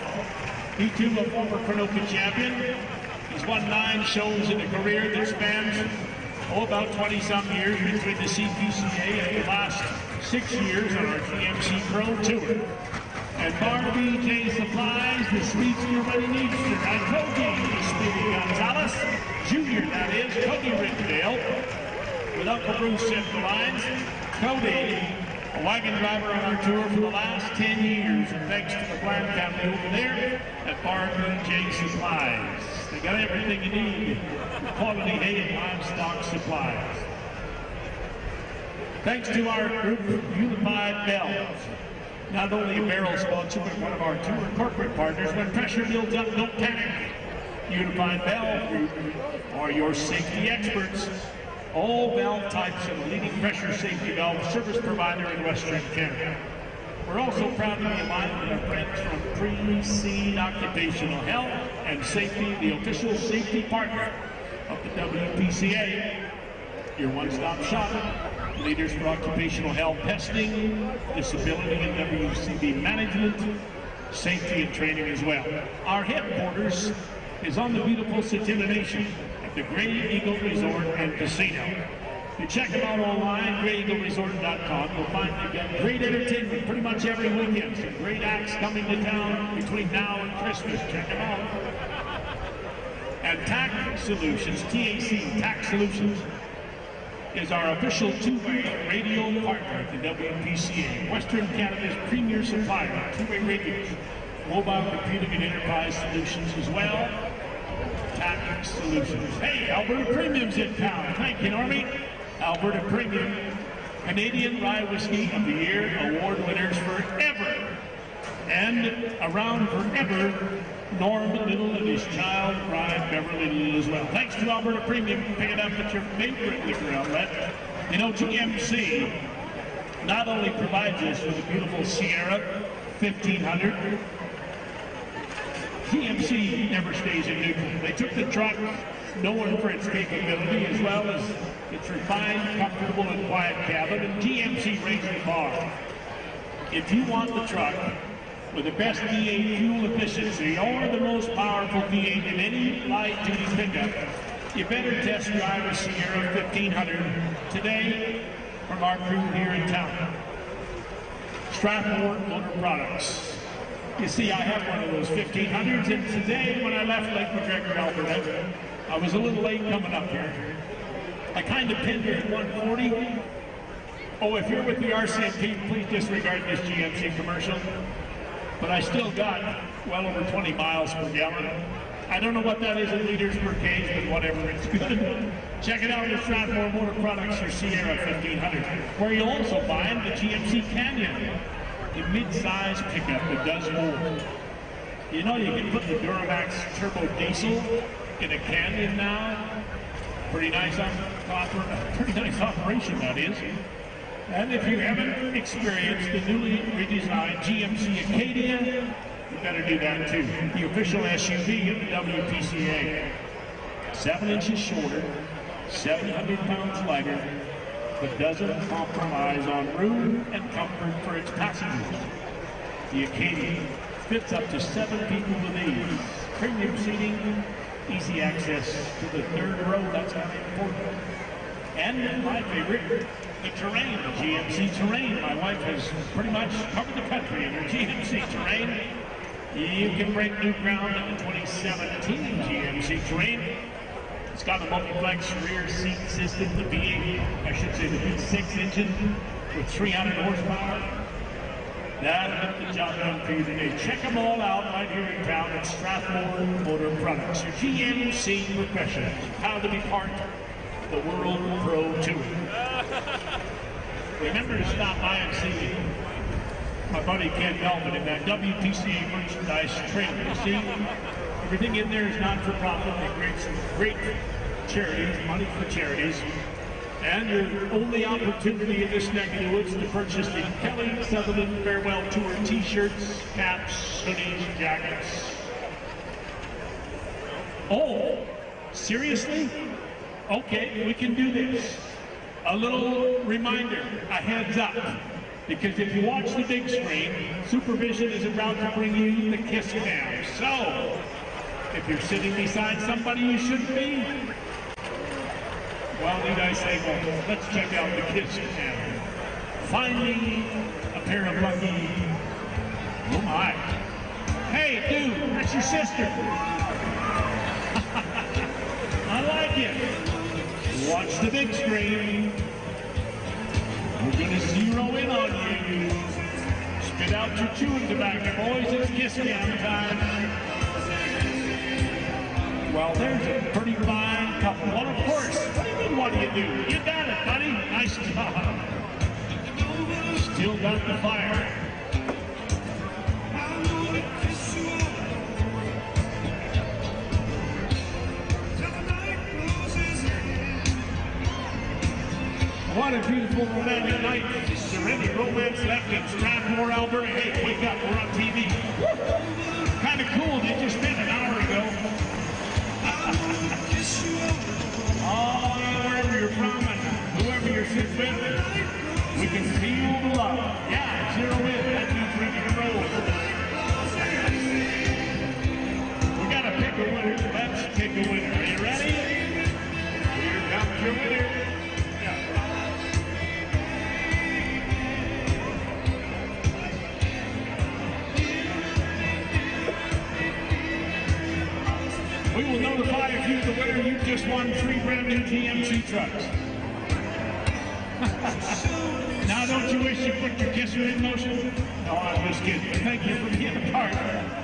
he too a former Phenotypic champion. He's won 9 shows in a career that spans, about 20-some years between the CPCA and the last 6 years on our TMC Pro Tour. And BPCA Supplies, the speedster when he needs to. And Cody Speedy Gonzalez, Jr., that is, Cody Ridsdale, with Uncle Bruce set the lines. Cody, a wagon driver on our tour for the last 10 years, and thanks to the Bland family over there at BPCA Supplies. They got everything you need, quality hay and livestock supplies. Thanks to our group, Unified Bells. Not only a barrel sponsor, but one of our tour corporate partners. When pressure builds up, don't panic. Unified Valve Group are your safety experts. All valve types and a leading pressure safety valve service provider in Western Canada. We're also proud to be aligned with our friends from Pre-Seed Occupational Health and Safety, the official safety partner of the WPCA, your one-stop shop, leaders for occupational health testing, disability and WCB management, safety and training as well. Our headquarters is on the beautiful Satilla Nation at the Grey Eagle Resort and Casino. You check them out online, greyeagleresort.com. You'll find they've got great entertainment pretty much every weekend. Some great acts coming to town between now and Christmas. Check them out. And TAC Solutions, TAC, TAC Solutions, is our official two-way radio partner at the WPCA, Western Canada's premier supplier of two-way radios, mobile computing and enterprise solutions as well. TAC Solutions. Hey, Alberta Premium's in town. Thank you, Normie. Alberta Premium, Canadian Rye Whiskey of the Year award winners forever. And around forever, Norm Little and his child, Ryan Beverly Little as well. Thanks to Alberta Premium, pick it up at your favorite liquor outlet. You know, GMC not only provides us with a beautiful Sierra 1500, GMC never stays in neutral. They took the truck known for its capability as well as its refined, comfortable, and quiet cabin, and GMC raised the bar. If you want the truck with the best V8 fuel efficiency or the most powerful V8 in any light-duty pickup, you better test drive a Sierra 1500 today from our crew here in town. Strathmore Motor Products. You see, I have one of those 1500s, and today when I left Lake McGregor, Alberta, I was a little late coming up here. I kind of pinned it at 140. Oh, if you're with the RCMP, please disregard this GMC commercial. But I still got well over 20 miles per gallon. I don't know what that is in liters per cage, but whatever, it's good. Check it out at Strathmore Motor Products, your Sierra 1500, where you'll also find the GMC Canyon, the mid-size pickup that does more. You know, you can put the Duramax Turbo Diesel in a Canyon now. Pretty nice operation, that is. And if you haven't experienced the newly redesigned GMC Acadia, you better do that too. The official SUV of the WPCA. 7 inches shorter, 700 pounds lighter, but doesn't compromise on room and comfort for its passengers. The Acadia fits up to 7 people with ease. Premium seating, easy access to the third row, that's kind of important. And my favorite, the Terrain, the GMC Terrain. My wife has pretty much covered the country in her GMC Terrain. You can break new ground in the 2017 GMC Terrain. It's got a multiplex rear seat system, the V8, I should say the V6 engine with 300 horsepower. That'll get the job done for you today. Check them all out right here in town at Strathmore Motor Products. Your GMC professionals, how to be part of the World Pro Tour. Remember to stop by and see my buddy Ken Melvin in that WPCA merchandise trailer. You see, everything in there is not-for-profit. They create some great charities, money for charities. And your only opportunity in this neck of the woods to purchase the Kelly Sutherland Farewell Tour t-shirts, caps, hoodies, jackets. Oh, seriously? Okay, we can do this. A little reminder, a heads up. Because if you watch the big screen, Supervision is about to bring you the Kiss Cam. So, if you're sitting beside somebody you shouldn't be, well, need I say, well, let's check out the Kiss Cam. Find me a pair of lucky, oh my. Hey, dude, that's your sister. I like it. Watch the big screen. We're gonna zero in on you. Spit out your chewing tobacco, boys. It's Kiss Cam time. Well, there's a pretty fine couple. Well, of course. What do you mean, what do you do? You got it, buddy. Nice job. Still got the fire. What a beautiful romantic night. Is there any romance left in Strathmore, Alberta? Hey, wake up, we're on TV. Kind of cool, they just spent an hour ago. Oh, wherever you're from and whoever you're sitting with, we can feel the love. Yeah, zero in, that means we can roll. We gotta pick a winner. Let's pick a winner. Are you ready? Here comes your winner. We will notify if you're the winner. You just won 3 brand new GMC trucks. Now, don't you wish you put your kisser in motion? No, I'm just kidding. Thank you for being a part of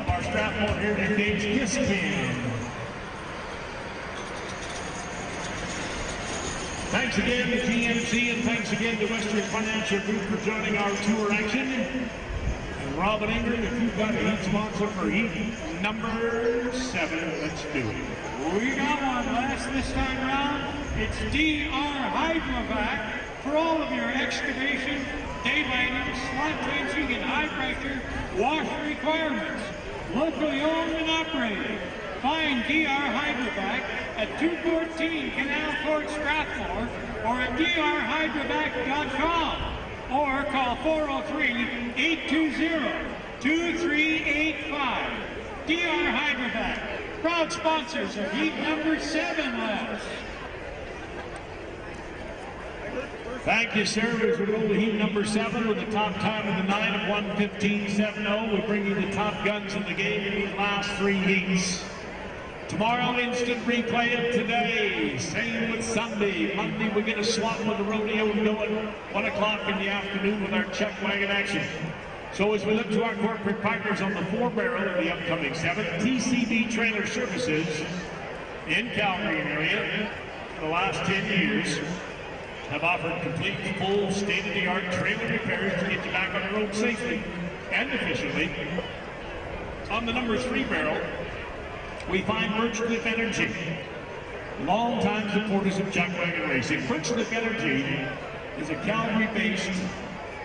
our Strathmore Heritage Days Kiss Band. Thanks again to GMC, and thanks again to Western Financial Group for joining our tour action. Robin Ingram, if you've got a heat sponsor for heat number 7, let's do it. We got one, Les, this time around. It's DR Hydrovac for all of your excavation, daylighting, slot fencing, and high-pressure wash requirements. Locally owned and operated. Find DR Hydrovac at 214 Canal Court, Strathmore, or at drhydrovac.com. Or call 403-820-2385. DR Hydrovac, proud sponsors of heat number 7, Les. Thank you, sir. As we roll to heat number 7 with the top time of the night of 1:15.70, we bring you the top guns in the game in these last 3 heats. Tomorrow, instant replay of today. Same with Sunday. Monday, we get a swap with the rodeo and go at 1 o'clock in the afternoon with our Chuckwagon action. So as we look to our corporate partners on the 4-barrel of the upcoming 7th, TCB Trailer Services in Calgary area for the last 10 years have offered complete, full, state-of-the-art trailer repairs to get you back on the road safely and efficiently. On the number 3-barrel, we find Birchcliff Energy, long-time supporters of Chuckwagon racing. Birchcliff Energy is a Calgary-based,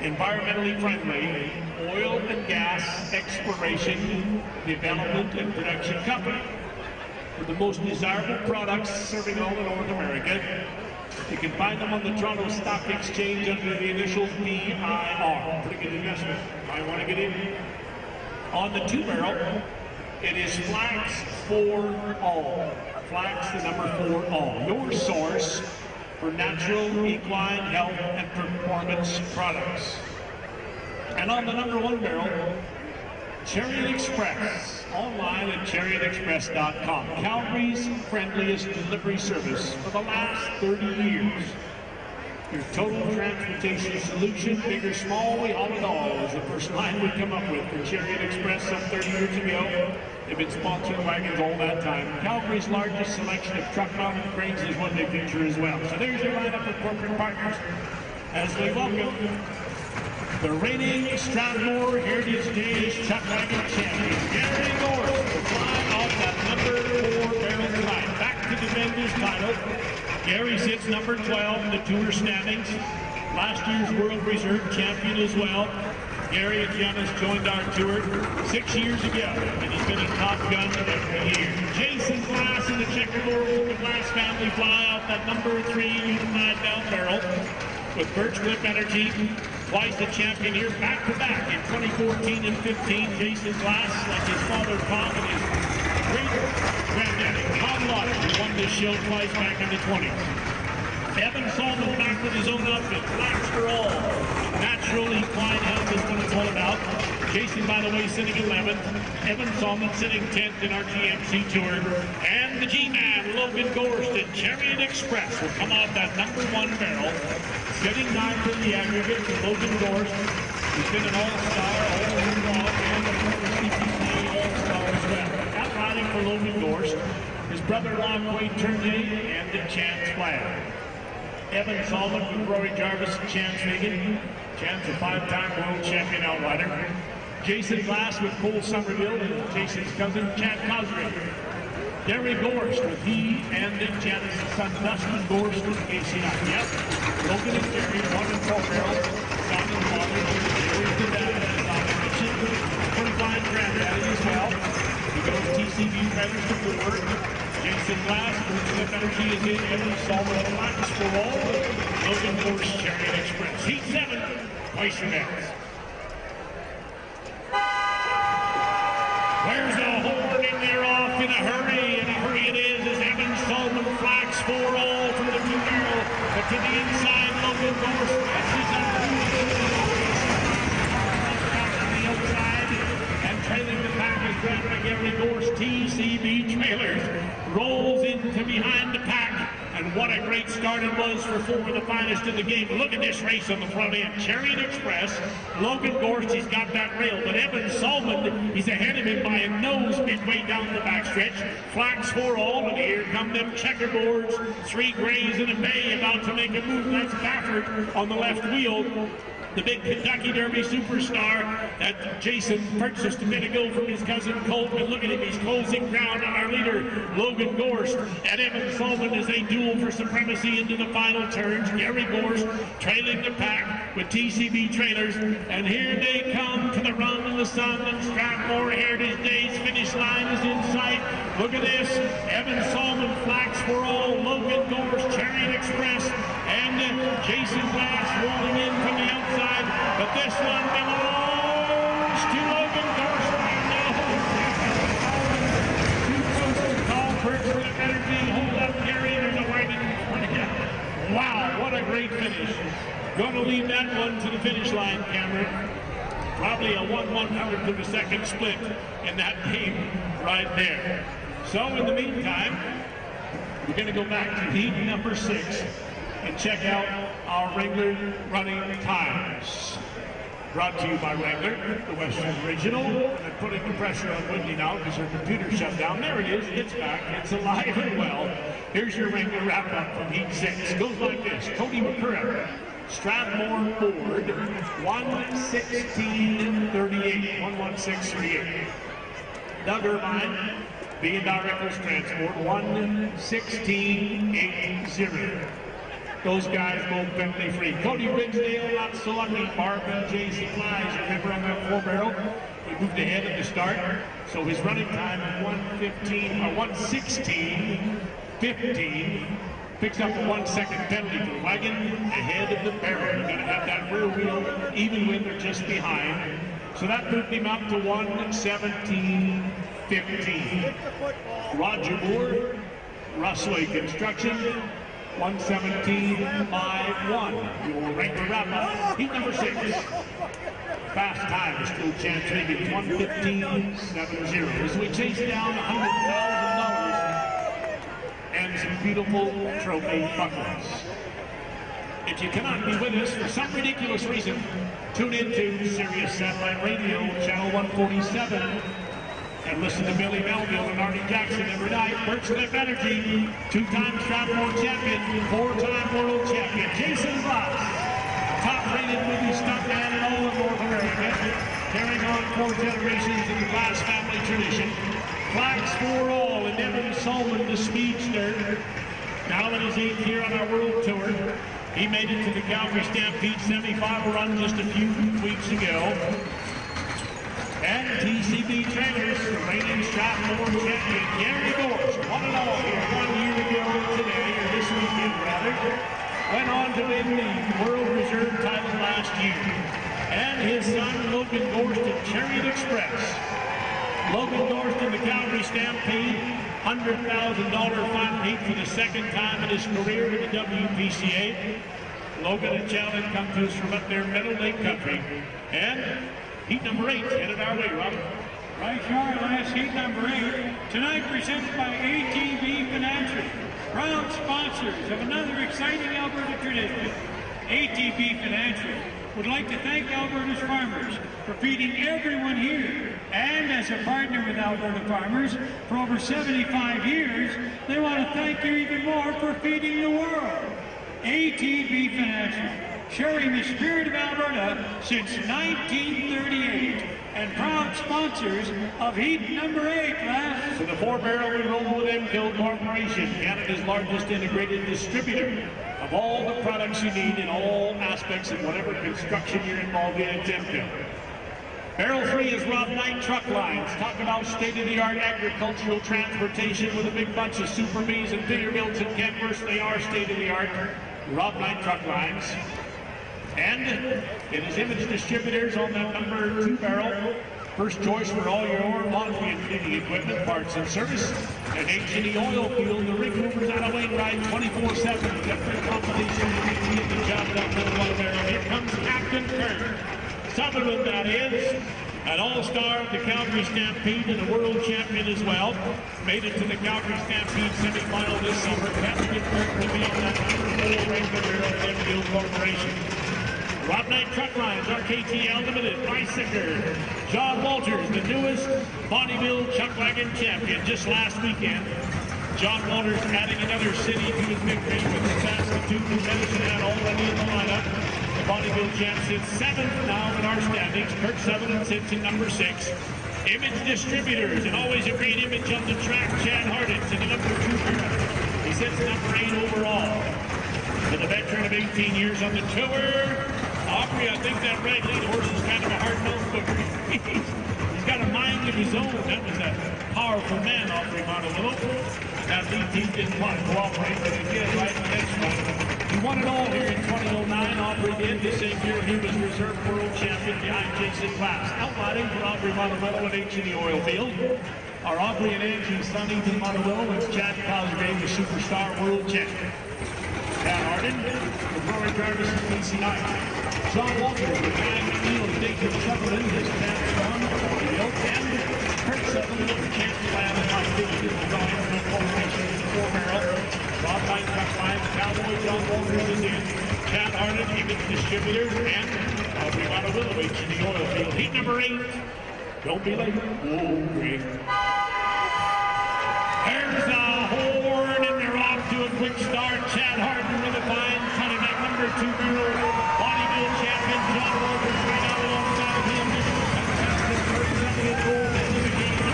environmentally friendly oil and gas exploration, development, and production company. For the most desirable products serving all of North America, you can find them on the Toronto Stock Exchange under the initials BIR. Pretty good investment. Might want to get in. On the 2-barrel, it is Flax for All. Flax, the number 4 all. Your source for natural equine health and performance products. And on the number 1 barrel, Chariot Express. Online at chariotexpress.com. Calgary's friendliest delivery service for the last 30 years. Your total transportation solution, big or small, we haul it all, is the first line we come up with. For Chariot Express some 30 years ago, they've been sponsoring wagons all that time. Calgary's largest selection of truck-mounted cranes is what they feature as well. So there's your lineup of corporate partners as we welcome the reigning Strathmore Heritage Days Chuckwagon champion, Gary Gorse, to fly off that number 4 barrel tonight. Back to defend his title. Gary sits number 12 in the tour standings. Last year's World Reserve champion as well. Gary again has joined our tour 6 years ago, and he's been a top gun every year. Jason Glass and the checkerboard from the Glass family fly off that number 3 unified down barrel with Birchcliff Energy. Twice the champion here, back-to-back in 2014 and 15. Jason Glass, like his father Tom and his great-granddaddy Tom Lauder, who won this show twice back in the 20s. Evan Salmon back with his own outfit, Flax for All. Natural equine health is what it's all about. Jason, by the way, sitting 11th. Evan Salmon sitting 10th in our GMC Tour. And the G-Man, Logan Gorst and Chariot Express will come off that number 1 barrel. Sitting 9th in the aggregate for Logan Gorst. He's been an all-star, all-star, and a former CPCA all-star as well. Out riding for Logan Gorst, his brother-in-law Quade Tournier and the Chance Flag. Evan Salmon with Rory Jarvis and Chance Fagan. Chance, a 5-time world champion outrider. Jason Glass with Cole Somerville and Jason's cousin, Chad Cosgrave. Gary Gorst with he and Janice's son Dustin Gorst with KC9. Yep. Logan and Gary, one in full barrel. Son and father. Gary's the dad, as I mentioned. Pretty fine granddaddy as well. He goes TCB trailers to forward. Jason Glass, Flip Energy is in. Evan Salmon Flax for all. Logan Gorst, Chariot Express. Heat 7, Oyster Bands. There's a horn in there off in a hurry, and a hurry it is as Evan Salmon Flax for all from the two barrel, but to the inside, Logan Gorst catches up on the outside, and trailing the pack is grabbed by Gary Gorst. TCB Trailers rolls into behind the pack. And what a great start it was for four of the finest in the game. Look at this race on the front end. Chariot Express, Logan Gorst, he's got that rail. But Evan Salmon, he's ahead of him by a nose midway down the backstretch. Flax for all, and here come them checkerboards. Three grays and a bay about to make a move. That's Baffert on the left wheel. The big Kentucky Derby superstar that Jason purchased a minute ago from his cousin Colt. And look at him, he's closing ground on our leader, Logan Gorst, and Evan Salmon as they duel for supremacy into the final turns. Gary Gorst trailing the pack with TCB Trailers, and here they come to the run in the sun, and Strathmore Heritage Days finish line is in sight. Look at this, Evan Salmon, Flax for all, Logan Gorst, Chariot Express, and Jason Glass rolling in from the outside. But this one belongs to Logan Gorst. Call for Flip Energy. Hold up, Gary. There's a wagon. Wow, what a great finish. Going to leave that one to the finish line, Cameron. Probably a 1/100th of a second split in that game right there. So in the meantime, we're going to go back to heat number 6 and check out our Wrangler running times. Brought to you by Wrangler, the Western Regional. And putting the pressure on Whitney now because her computer shut down. There it is, it's back, it's alive and well. Here's your Wrangler wrap-up from heat 6. Goes like this. Cody McCurry, Strathmore Ford, 1:16:38, 1:16:38. Doug Irvine, B&R Eccles Transport, 1:16:80. Those guys both penalty free. Cody Ridsdale, not so lucky. Barb and Jason Wise, remember on that 4-barrel? He moved ahead at the start. So his running time is 1:16:15. Picks up a 1-second penalty for the wagon ahead of the barrel. You're going to have that rear wheel even when they're just behind. So that moved him up to 1:17:15. Roger Moore, Russell Construction, 1:17:51. Your Wrangler wrap-up, heat number 6. Fast time is still chance maybe 1:15:70. As we chase down $100,000 and some beautiful trophy buckles. If you cannot be with us for some ridiculous reason, tune into Sirius Satellite Radio, Channel 147. And listen to Billy Melville and Artie Jackson every night. Flip Energy, 2-time Strathmore champion, 4-time world champion. Jason Glass, top-rated movie stuntman in all of North America, carrying on 4 generations of the Glass family tradition. Flax for all, and Evan Salmon, the speedster, now in his 8th year on our world tour. He made it to the Calgary Stampede 75 run just a few weeks ago. And TCB Trailers, reigning Strathmore champion, Gary Gorst, 1-0 here 1 year ago today, or this weekend rather, went on to win the World Reserve title last year. And his son, Logan Gorst at Chariot Express. Logan Gorst in the Calgary Stampede, $100,000 fine heat for the 2nd time in his career with the WPCA. Logan and Challen come to us from up there, Meadow Lake Country. And heat number 8 headed our way, Robert. Right, Charles, last heat number 8. Tonight presented by ATV Financial, proud sponsors of another exciting Alberta tradition. ATV Financial would like to thank Alberta's farmers for feeding everyone here. And as a partner with Alberta farmers for over 75 years, they want to thank you even more for feeding the world. ATV Financial, sharing the spirit of Alberta since 1938. and proud sponsors of heat number 8, Les. So the 4-barrel we roll with Enfield Corporation, Canada's largest integrated distributor of all the products you need in all aspects of whatever construction you're involved in at Enfield. Barrel 3 is Rob Knight Truck Lines. Talk about state-of-the-art agricultural transportation with a big bunch of Super Bs and Peterbilts and Kenworths. They are state-of-the-art. Rob Knight Truck Lines. And it is Image Distributors on that number 2-barrel. First choice for all your laundry and cleaning equipment, parts and service. And H&E Oil Field, the rig movers out of Wainwright 24/7. Every combination to get the job done with a barrel. Here comes Captain Kirk Sutherland, that is, an all-star of the Calgary Stampede and a world champion as well. Made it to the Calgary Stampede semifinal this summer. Captain Kirk to be on that number 4 ranked barrel of Enfield Corporation. Rob Knight Truck Lines, RKTL Limited, Bicycle, John Walters, the newest Bonnyville Chuckwagon champion just last weekend. John Walters adding another city to his victory with the Saskatoon and Medicine Hat already in the lineup. The Bonnyville champ sits 7th now in our standings. Kirk Sutherland sits in number 6. Image Distributors, and always a great image on the track, Chad Hardens in the number 2 barrel. He sits number 8 overall. For the veteran of 18 years on the tour, Aubrey, I think that right lead horse is kind of a hard-nosed booker. He's got a mind of his own. That was a powerful man, Aubrey Montalillo. That lead team didn't want to cooperate, but he did right in the next one. He won it all here in 2009. Aubrey did. The same year he was reserve world champion behind Jason Class. Outlining for Aubrey Montalillo and H&E Oil Field are Aubrey and Angie's son, Ethan Montalillo, and Chad Cosgrave, the superstar world champion. Chad Harden, with Rory Jarvis and Casey Knight. John Walters with Ryan McNeil and Nathan Sutherland, his champs on the Oak End. Kirk Sutherland with the champs plan and how big it is the drawing from the corporation in the 4-barrel. Rob Knight Truck Lines, Cowboy John Walters is in. Chad Harden, Image Distributors, and Aubrey Montalillo, H&E Oil Field. Heat number 8. Don't be late. Oh, great. There's a horn, and they're off to a quick start. Chad Harden with a fine cut of that number 2 barrel. Bonnyville champion John Walters right out alongside of him. Fantastic first second goal into the game.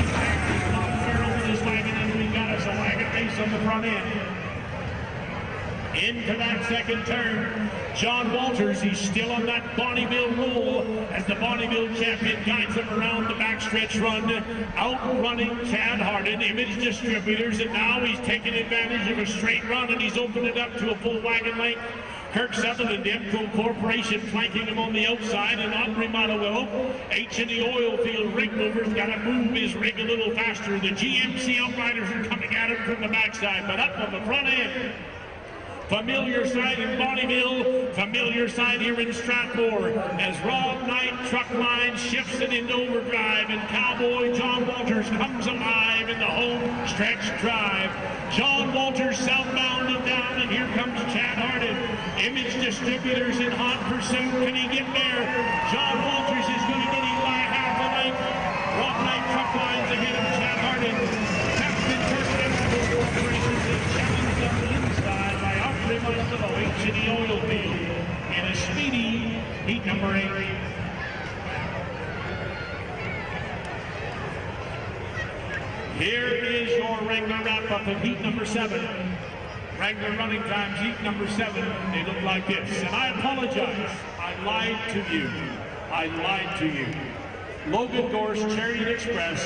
Top barrel with his wagon, and we got us a wagon race on the front end. Into that second turn, John Walters, he's still on that Bonnyville roll as the Bonnyville champion guides him around the backstretch run, outrunning Chad Harden, Image Distributors, and now he's taking advantage of a straight run and he's opened it up to a full wagon length. Kirk Sutherland, Enfield Corporation, flanking him on the outside, and Aubrey Montalillo, H&E Oil Field rig mover's got to move his rig a little faster. The GMC Outriders are coming at him from the backside, but up on the front end. Familiar side in Bonnyville, familiar side here in Strathmore, as Rob Knight Truck Line shifts it into overdrive, and Cowboy John Walters comes alive in the home stretch drive. John Walters southbound and down, and here comes Chad Harden. Image Distributors in hot pursuit. Can he get there? John Walters is going to get him by half a length. Rob Knight Truck Lines ahead of Chad Harden. Captain Kirk Enfield Corporation is challenged on the inside by Aubrey Montalillo, H&E Oil Field, in a speedy heat number 8. Here is your Wrangler wrap-up of heat number 7. Wrangler running times, heat number 7. They look like this. And I apologize. I lied to you. I lied to you. Logan Gorse, Chariot Express,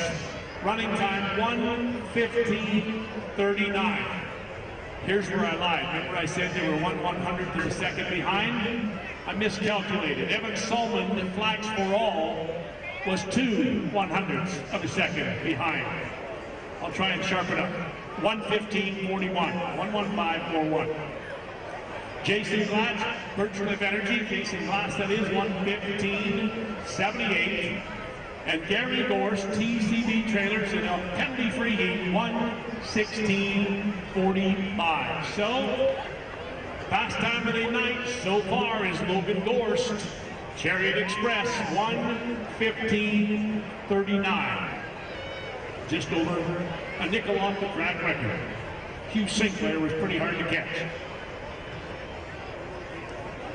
running time 1:15:39. Here's where I lied. Remember I said they were 1/100th of a second behind? I miscalculated. Evan Solman, the flags for all, was 2/100ths of a second behind. I'll try and sharpen up. 1:15:41, 1:15:41. Jason Glass, Virtual Life Energy, Jason Glass, that is 1:15:78. And Gary Gorse, TCB Trailers in a penalty-free heat, 1:16:45. So, fast time of the night so far is Logan Gorse, Chariot Express, 1:15:39. Just over a nickel off the track record. Hugh Sinclair was pretty hard to catch.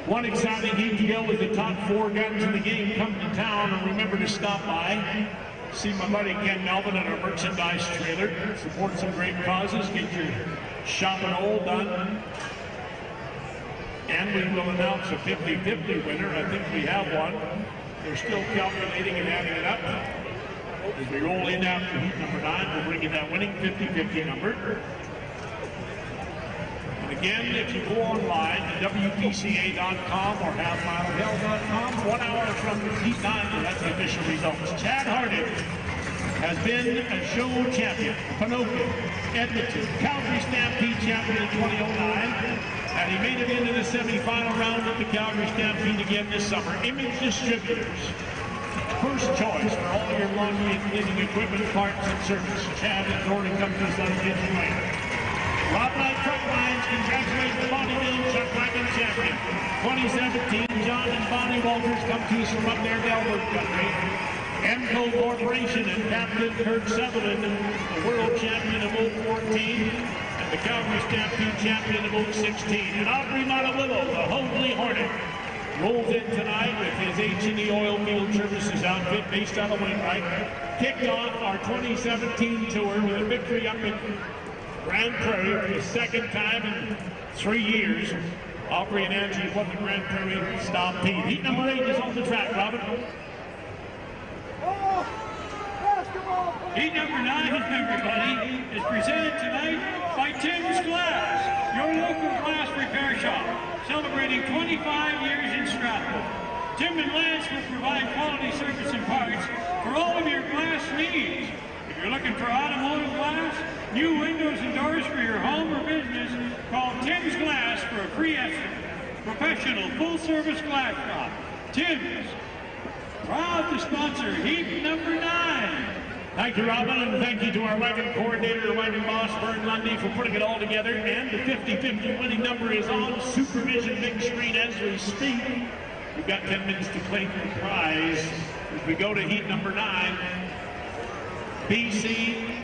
One exciting heat to go with the top 4 guns in the game come to town, and remember to stop by. See my buddy Ken Melvin at our merchandise trailer. Support some great causes. Get your shopping all done. And we will announce a 50-50 winner. I think we have one. They're still calculating and adding it up. As we roll in after heat number 9, we'll bring you that winning 50-50 number. And again, if you go online to WPCA.com or halfmileofhell.com, 1 hour from heat 9, you'll have the official results. Chad Harding has been a show champion, Pinokia, Edmonton, Calgary Stampede champion in 2009. And he made it into the semi-final round of the Calgary Stampede again this summer. Image Distributors, first choice for all your laundry and cleaning equipment, parts, and service. Chad and Jordan come to us on a digital way. Rob Knight Chuckwagons congratulates the bodybuilding Chuckwagons champion. 2017, John and Bonnie Walters come to us from up there in Albert country. Emco Corporation and Captain Kurt Sutherland, the world champion of 014. The Calgary Stampede champion of 016. And Aubrey Montevillo, the Hoadley Hornet, rolls in tonight with his H&E Oil Field Services outfit based out of Wainwright. Kicked off our 2017 tour with a victory up in Grand Prairie for the second time in 3 years. Aubrey and Angie won the Grand Prairie Stampede. Heat number 8 is on the track, Robin. Heat number 9, everybody, is presented tonight by Tim's Glass, your local glass repair shop, celebrating 25 years in Stratford. Tim and Lance will provide quality service and parts for all of your glass needs. If you're looking for automotive glass, new windows and doors for your home or business, call Tim's Glass for a free estimate. Professional, full-service glass shop. Tim's, proud to sponsor Heat number 9. Thank you, Robin, and thank you to our wagon coordinator, wagon boss, Vern Lundy, for putting it all together. And the 50-50 winning number is on supervision big screen as we speak. We've got 10 minutes to claim the prize as we go to heat number 9. BC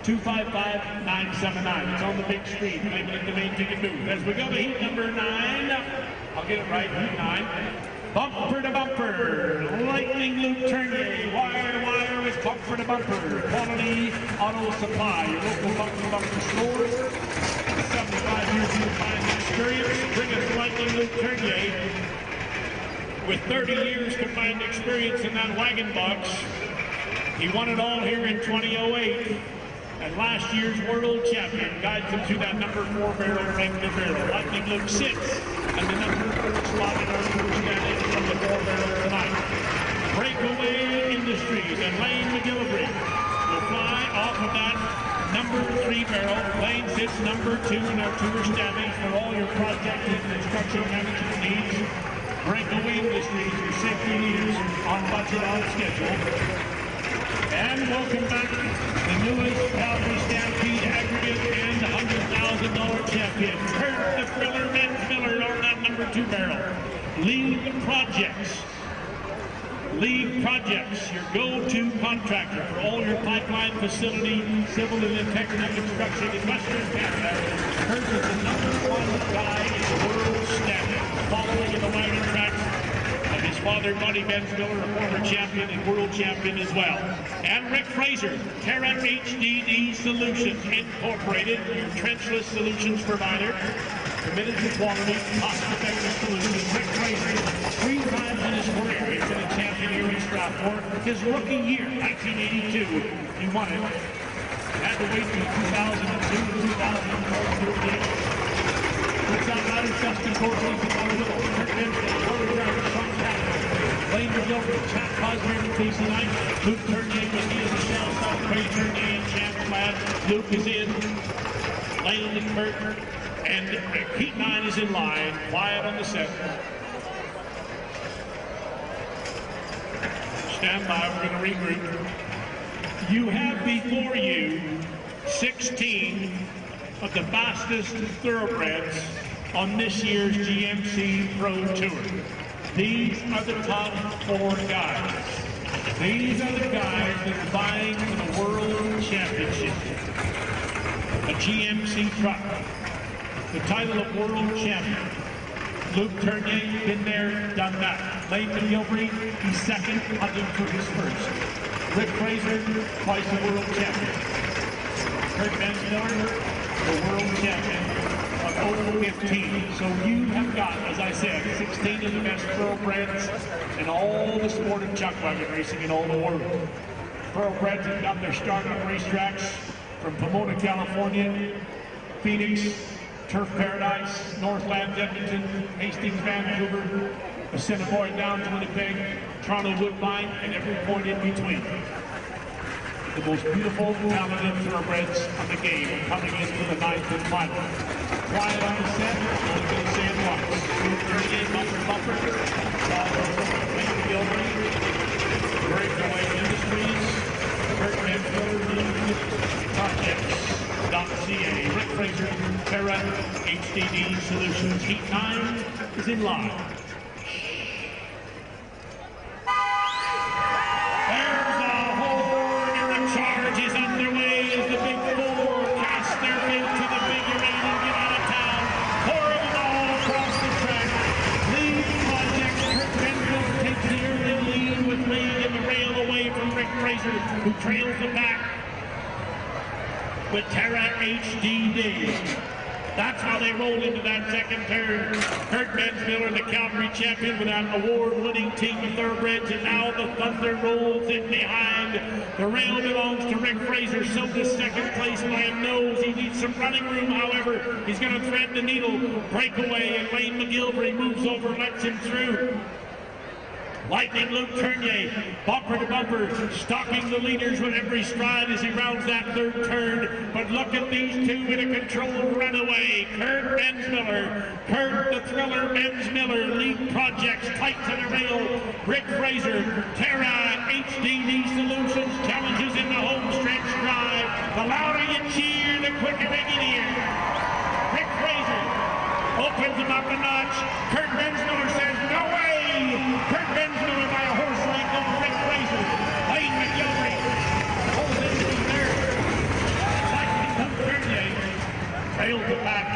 255979. It's on the big screen. Claim it in the main ticket booth. As we go to heat number 9, I'll get it right, heat 9. Bumper to bumper, Lightning Luke Tournier, wire to wire with bumper to bumper. Quality Auto Supply, your local bumper to bumper stores. 75 years of combined experience. Bring us Lightning Luke Tournier with 30 years combined experience in that wagon box. He won it all here in 2008. And last year's world champion guides him to that number 4 barrel, regular barrel. Lightning Luke sits and the number 4 spot in our standing from the 4 barrel tonight. Breakaway Industries and Lane McGillivray will fly off of that number 3 barrel. Lane sits number 2 in our tour standings for all your project and construction management needs. Breakaway Industries, your safety leaders on budget, on schedule. And welcome back the newest Calgary Stampede aggregate and $100,000 champion, Kurt the Thriller Miller on that number 2 barrel. League Projects, your go-to contractor for all your pipeline facility, civil and technical construction in Western Canada. Kurt is the number 1 guy in the world standing, following in the wagon tracks of his father, Buddy Benz Miller, a former champion and world champion as well. And Rick Fraser, Terra HDD Solutions Incorporated, your trenchless solutions provider, committed to quality, cost-effective solutions. Rick Fraser, 3 times in his career, he's been a champion here in Stratford. His rookie year, 1982, he won it. Had to wait till 2002 and 2004 to get it. Looks out louder, Justin Corsley, Kurt Dempsey, Roller Driver, Sean Chapman, Lane McGillivray, Chad Cosgrave, and Casey Knight. Luke Tournier was he as a shell, South Craig Tournier and Champ Lad. Luke is in. Lane and Kurt. And heat 9 is in line. Quiet on the set. Stand by, we're going to regroup. You have before you 16 of the fastest thoroughbreds on this year's GMC Pro Tour. These are the top 4 guys. These are the guys that are vying for the World Championship. A GMC truck, the title of World Champion, Luke Tournier, been there, done that. Lane McGilvery, he's second, hunting for his first. Rick Fraser, twice a world champion. Kurt Bensmiller, the world champion of 015. So you have got, as I said, 16 of the best thoroughbreds in all the sport of chuckwagon racing in all the world. Thoroughbreds have got their start on racetracks from Pomona, California, Phoenix, Turf Paradise, Northlands, Edmonton, Hastings, Vancouver, Assiniboine down to Winnipeg, Toronto, Woodbine, and every point in between. The most beautiful, talented thoroughbreds on the game coming into the 9th and final. Quiet on the set, only going to say it once. Luke Tournier, bumper, Lane McGilvery, Breakaway Industries, Kurt Bensmiller, Projects.ca, Rick Fraser, Terra, HDD Solutions. Heat 9 is in line. There's a horn and the charge is underway as the big four cast their bid to the big arena and get out of town. Pouring it all across the track. Lead Projects, Kurt Bensmiller takes the early lead with lead in the rail away from Rick Fraser, who trails the back with Terra HDD. That's how they rolled into that second turn. Kurt Bensmiller, the Calgary champion with that award-winning team of thoroughbreds, and now the Thunder rolls in behind. The rail belongs to Rick Fraser, so the second place by a nose. He needs some running room, however. He's going to thread the needle, breakaway, and Lane McGilvery moves over, lets him through. Lightning Luke Tournier, bumper to bumper, stalking the leaders with every stride as he rounds that third turn. But look at these two in a controlled runaway. Kurt Bensmiller, Kurt the Thriller Bensmiller, lead Projects tight to the rail. Rick Fraser, Terra HDD Solutions challenges in the home stretch drive. The louder you cheer, the quicker they get here. Rick Fraser opens him up a notch. Kurt Bensmiller says, no way! Kurt Bensmiller by a horse length over Rick Fraser. Lane McGilvery holds it from there. Lightning Luke Tournier trails it back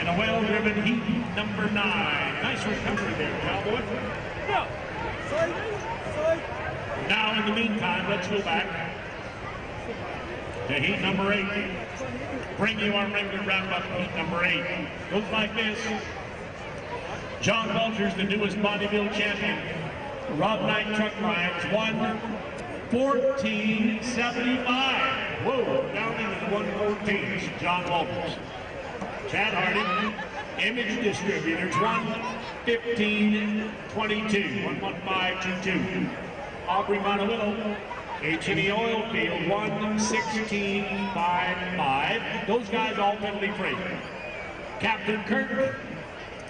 in a well-driven heat number 9. Nice recovery there, Cowboy. No. Now, in the meantime, let's go back to heat number 8. Bring you our regular wrap-up heat number 8. Goes like this. John Walters, the newest bodybuilding champion. Rob Knight Truck Rides won 14.75. Whoa, down into the 114s. John Walters. Chad Harding, Image Distributors, won 15.22. 115.22. Aubrey Montevillo, H&E Oilfield, 116.55. Those guys all penalty free. Captain Kirk,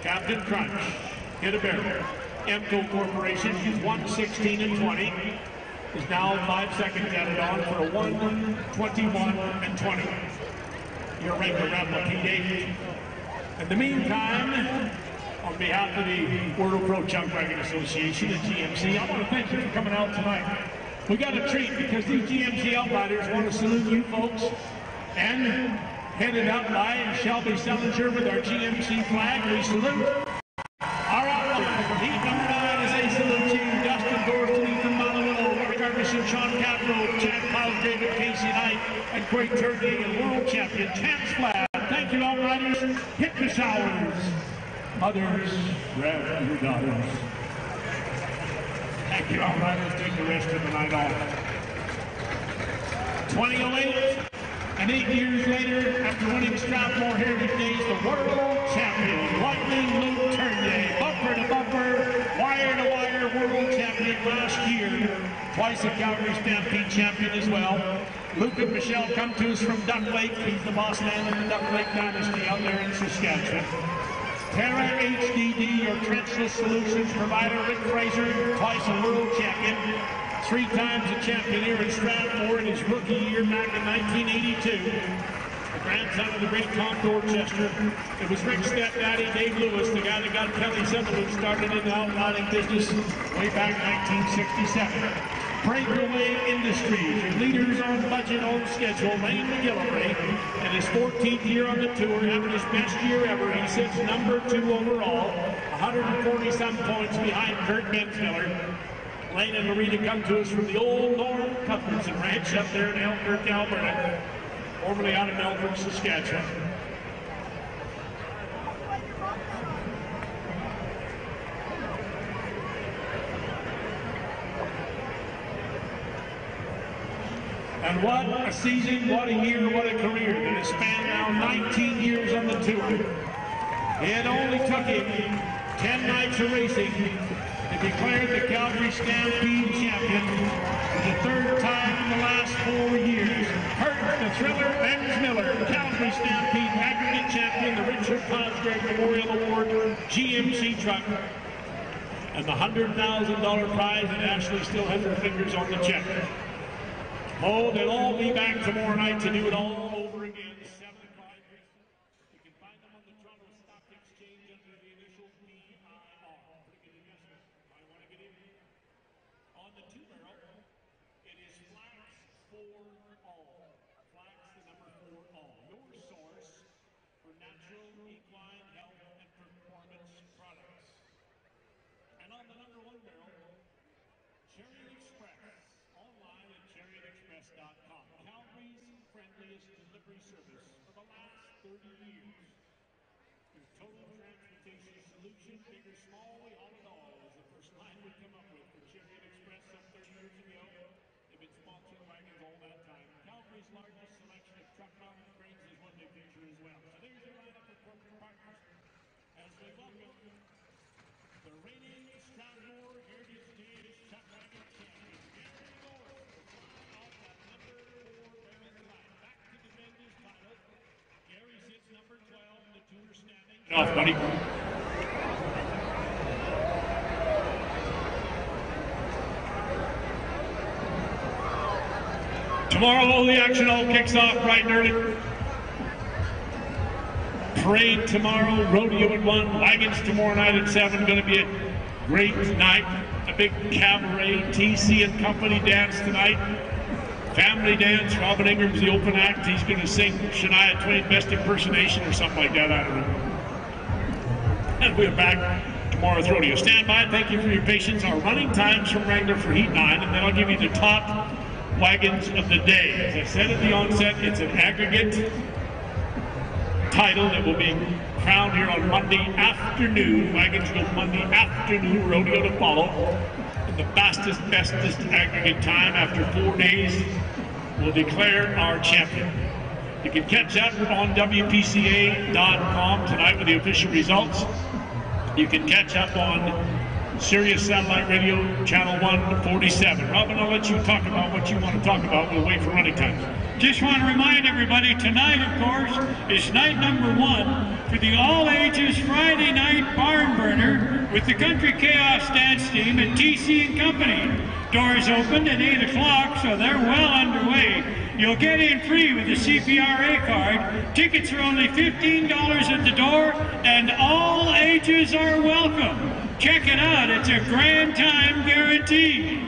Captain Crunch, hit a barrel. Emco Corporation, he's 116.20. Is now 5 seconds added on for a 121.20. Your regular wrap-up P8. In the meantime, on behalf of the World Pro Chuckwagon Association and GMC, I want to thank you for coming out tonight. We got a treat because these GMC Outriders want to salute you folks, and headed up by Shelby Sellinger with our GMC flag. We salute our Outriders from heat number 9 as they salute you. Dustin Dorothy from Montevillo, Rick Armisen, Sean Capro, Chad Cosgrave, Casey Knight, and Great Turkey and world champion Chance Fladd. Thank you, Outriders. Hit the showers. Mothers, grab your daughters. Thank you, Outriders. Take the rest of the night off. 2008. And 8 years later, after winning Strathmore Heritage Days, the world champion, Lightning Luke Tournier, bumper to bumper, wire to wire world champion last year, twice a Calgary Stampede champion as well. Luke and Michelle come to us from Duck Lake. He's the boss man of the Duck Lake Dynasty out there in Saskatchewan. Terra HDD, your trenchless solutions provider, Rick Fraser, twice a world champion. 3 times a champion here in Strathmore in his rookie year back in 1982. The grandson of the great Tom Dorchester. It was Rick's stepdaddy, Dave Lewis, the guy that got Kelly Sutherland started in the outriding business way back in 1967. Breakaway Industries, your leaders on budget, on schedule. Lane McGillivray, in his 14th year on the tour, having his best year ever. He sits number 2 overall, 140-some points behind Kurt Bensmiller. Lane and Loretta come to us from the old Norm Cuthbertson Ranch up there in Elkhart, Alberta, formerly out of Melbourne, Saskatchewan. And what a season, what a year, what a career that has spanned now 19 years on the tour. It only took him 10 nights of racing to declare the Calgary Stampede champion for the 3rd time in the last 4 years. Kurt the Thriller Bensmiller, Calgary Stampede aggregate champion, the Richard Cosgrave Memorial Award GMC truck, and the $100,000 prize, and Ashley still has her fingers on the check. Oh, they'll all be back tomorrow night to do it all over again. 7 o'clock. You can find them on the Toronto Stock Exchange under the initial BIR. Pretty good investment. I want to get in. On the 2-barrel, it is Flax for All. Flax, the number 4 all. Your source for natural equine health and performance products. And on the number 1 barrel, Chariot Express. Online at chariotexpress.com. Calgary's friendliest delivery service for the last 30 years. Your total transportation solution, big or small, we haul it all, is the first line we come up with for Chariot Express some 30 years ago. They've been sponsoring wagons all that time. Calgary's largest selection of truck mounted cranes is what they feature as well. So there's your lineup of corporate partners as we welcome the reigning Strathmore Heritage Days Chuckwagon champion. Number 12, the tour standing. Off, buddy. Tomorrow, the action all kicks off bright and early. Parade tomorrow, rodeo at 1, wagons tomorrow night at 7. Going to be a great night. A big cabaret, TC and Company dance tonight. Family dance, Robin Ingram's the open act. He's going to sing Shania Twain Best Impersonation or something like that, I don't know. And we're back tomorrow's rodeo. Stand by, thank you for your patience. Our running times from Wrangler for Heat 9, and then I'll give you the top wagons of the day. As I said at the onset, it's an aggregate title that will be crowned here on Monday afternoon. Wagons go Monday afternoon, rodeo to follow. The fastest, bestest aggregate time after 4 days will declare our champion. You can catch up on WPCA.com tonight with the official results. You can catch up on Sirius Satellite Radio Channel 147. Robin, I'll let you talk about what you want to talk about. We'll wait for running times. Just want to remind everybody, tonight, of course, is night number 1 for the all-ages Friday night barn burner with the Country Chaos dance team at TC and Company. Doors opened at 8 o'clock, so they're well underway. You'll get in free with a CPRA card. Tickets are only $15 at the door, and all ages are welcome. Check it out, it's a grand time guaranteed.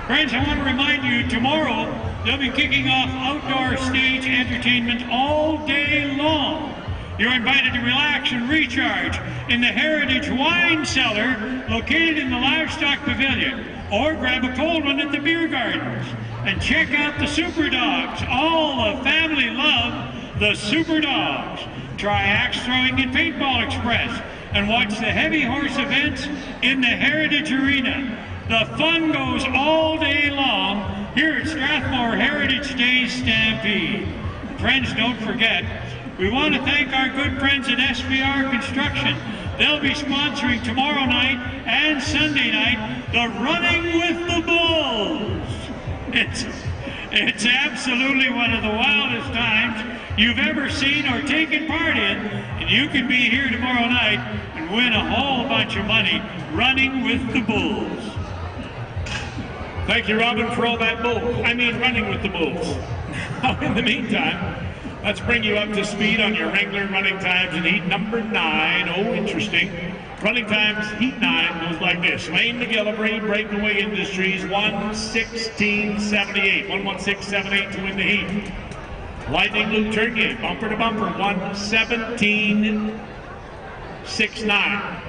Friends, I want to remind you, tomorrow they'll be kicking off outdoor stage entertainment all day long. You're invited to relax and recharge in the Heritage Wine Cellar located in the Livestock Pavilion, or grab a cold one at the Beer Gardens. And check out the Super Dogs. All the family love the Super Dogs. Try axe throwing at Paintball Express and watch the heavy horse events in the Heritage Arena. The fun goes all day long here at Strathmore Heritage Days Stampede. Friends, don't forget, we want to thank our good friends at SBR Construction. They'll be sponsoring tomorrow night and Sunday night the Running with the Bulls. It's absolutely one of the wildest times you've ever seen or taken part in, and you can be here tomorrow night and win a whole bunch of money running with the Bulls. Thank you, Robin, for all that running with the bulls. In the meantime, Let's bring you up to speed on your regular running times in heat number 9. Oh, interesting. Running times, heat 9 goes like this. Wayne McGillivray, Breakaway Industries, 1:16.78. 1:16.78 to win the heat. Lightning Luke Turkey, bumper to bumper, 1:17.69.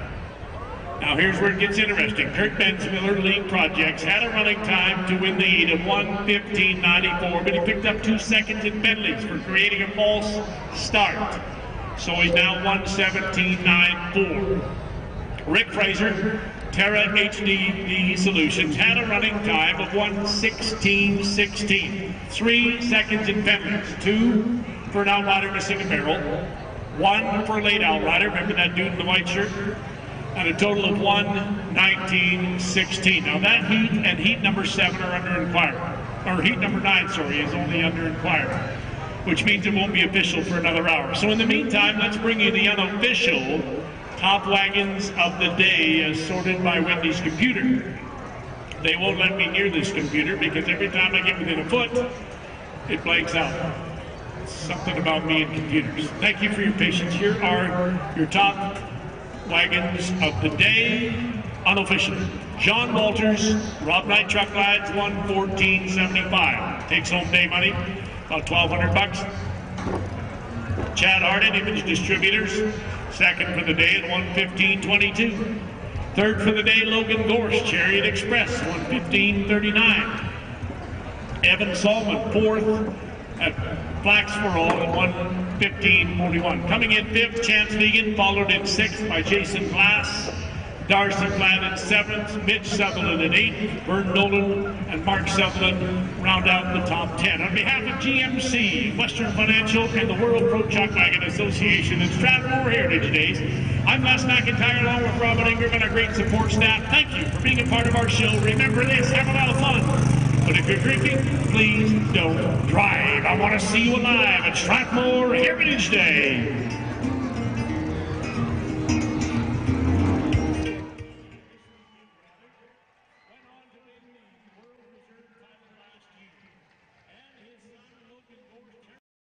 Now here's where it gets interesting. Kurt Bensmiller, League Projects, had a running time to win the heat of 1:15.94, but he picked up 2 seconds in penalties for creating a false start. So he's now 1:17.94. Rick Fraser, Terra HDD Solutions, had a running time of 1:16.16. 3 seconds in penalties. 2 for an outrider missing a barrel. 1 for a late outrider. Remember that dude in the white shirt? And a total of 1:19.16. Now that heat and heat number 7 are under inquiry. Or heat number 9, sorry, is only under inquiry, which means it won't be official for another hour. So in the meantime, let's bring you the unofficial top wagons of the day as sorted by Wendy's computer. They won't let me near this computer because every time I get within a foot, it blanks out. Something about me and computers. Thank you for your patience. Here are your top wagons of the day, unofficial. John Walters, Rob Knight Truck Lads, 1:14.75. Takes home day money, about $1,200. Chad Harden, Image Distributors, second for the day at 1:15.22. Third for the day, Logan Gorse, Chariot Express, 1:15.39. Evan Salmon, fourth at Flax for All at 1:15.41. Coming in fifth, Chance Vegan, followed in sixth by Jason Glass. Darcy Platt at 7th, Mitch Sutherland at 8th, Vern Nolan and Mark Sutherland round out the top 10. On behalf of GMC, Western Financial, and the World Pro Chuckwagon Association and Strathmore Heritage Days, I'm Les McIntyre along with Robin Ingram and our great support staff. Thank you for being a part of our show. Remember this, have a lot of fun. But if you're drinking, please don't drive. I want to see you alive at Strathmore Heritage Day.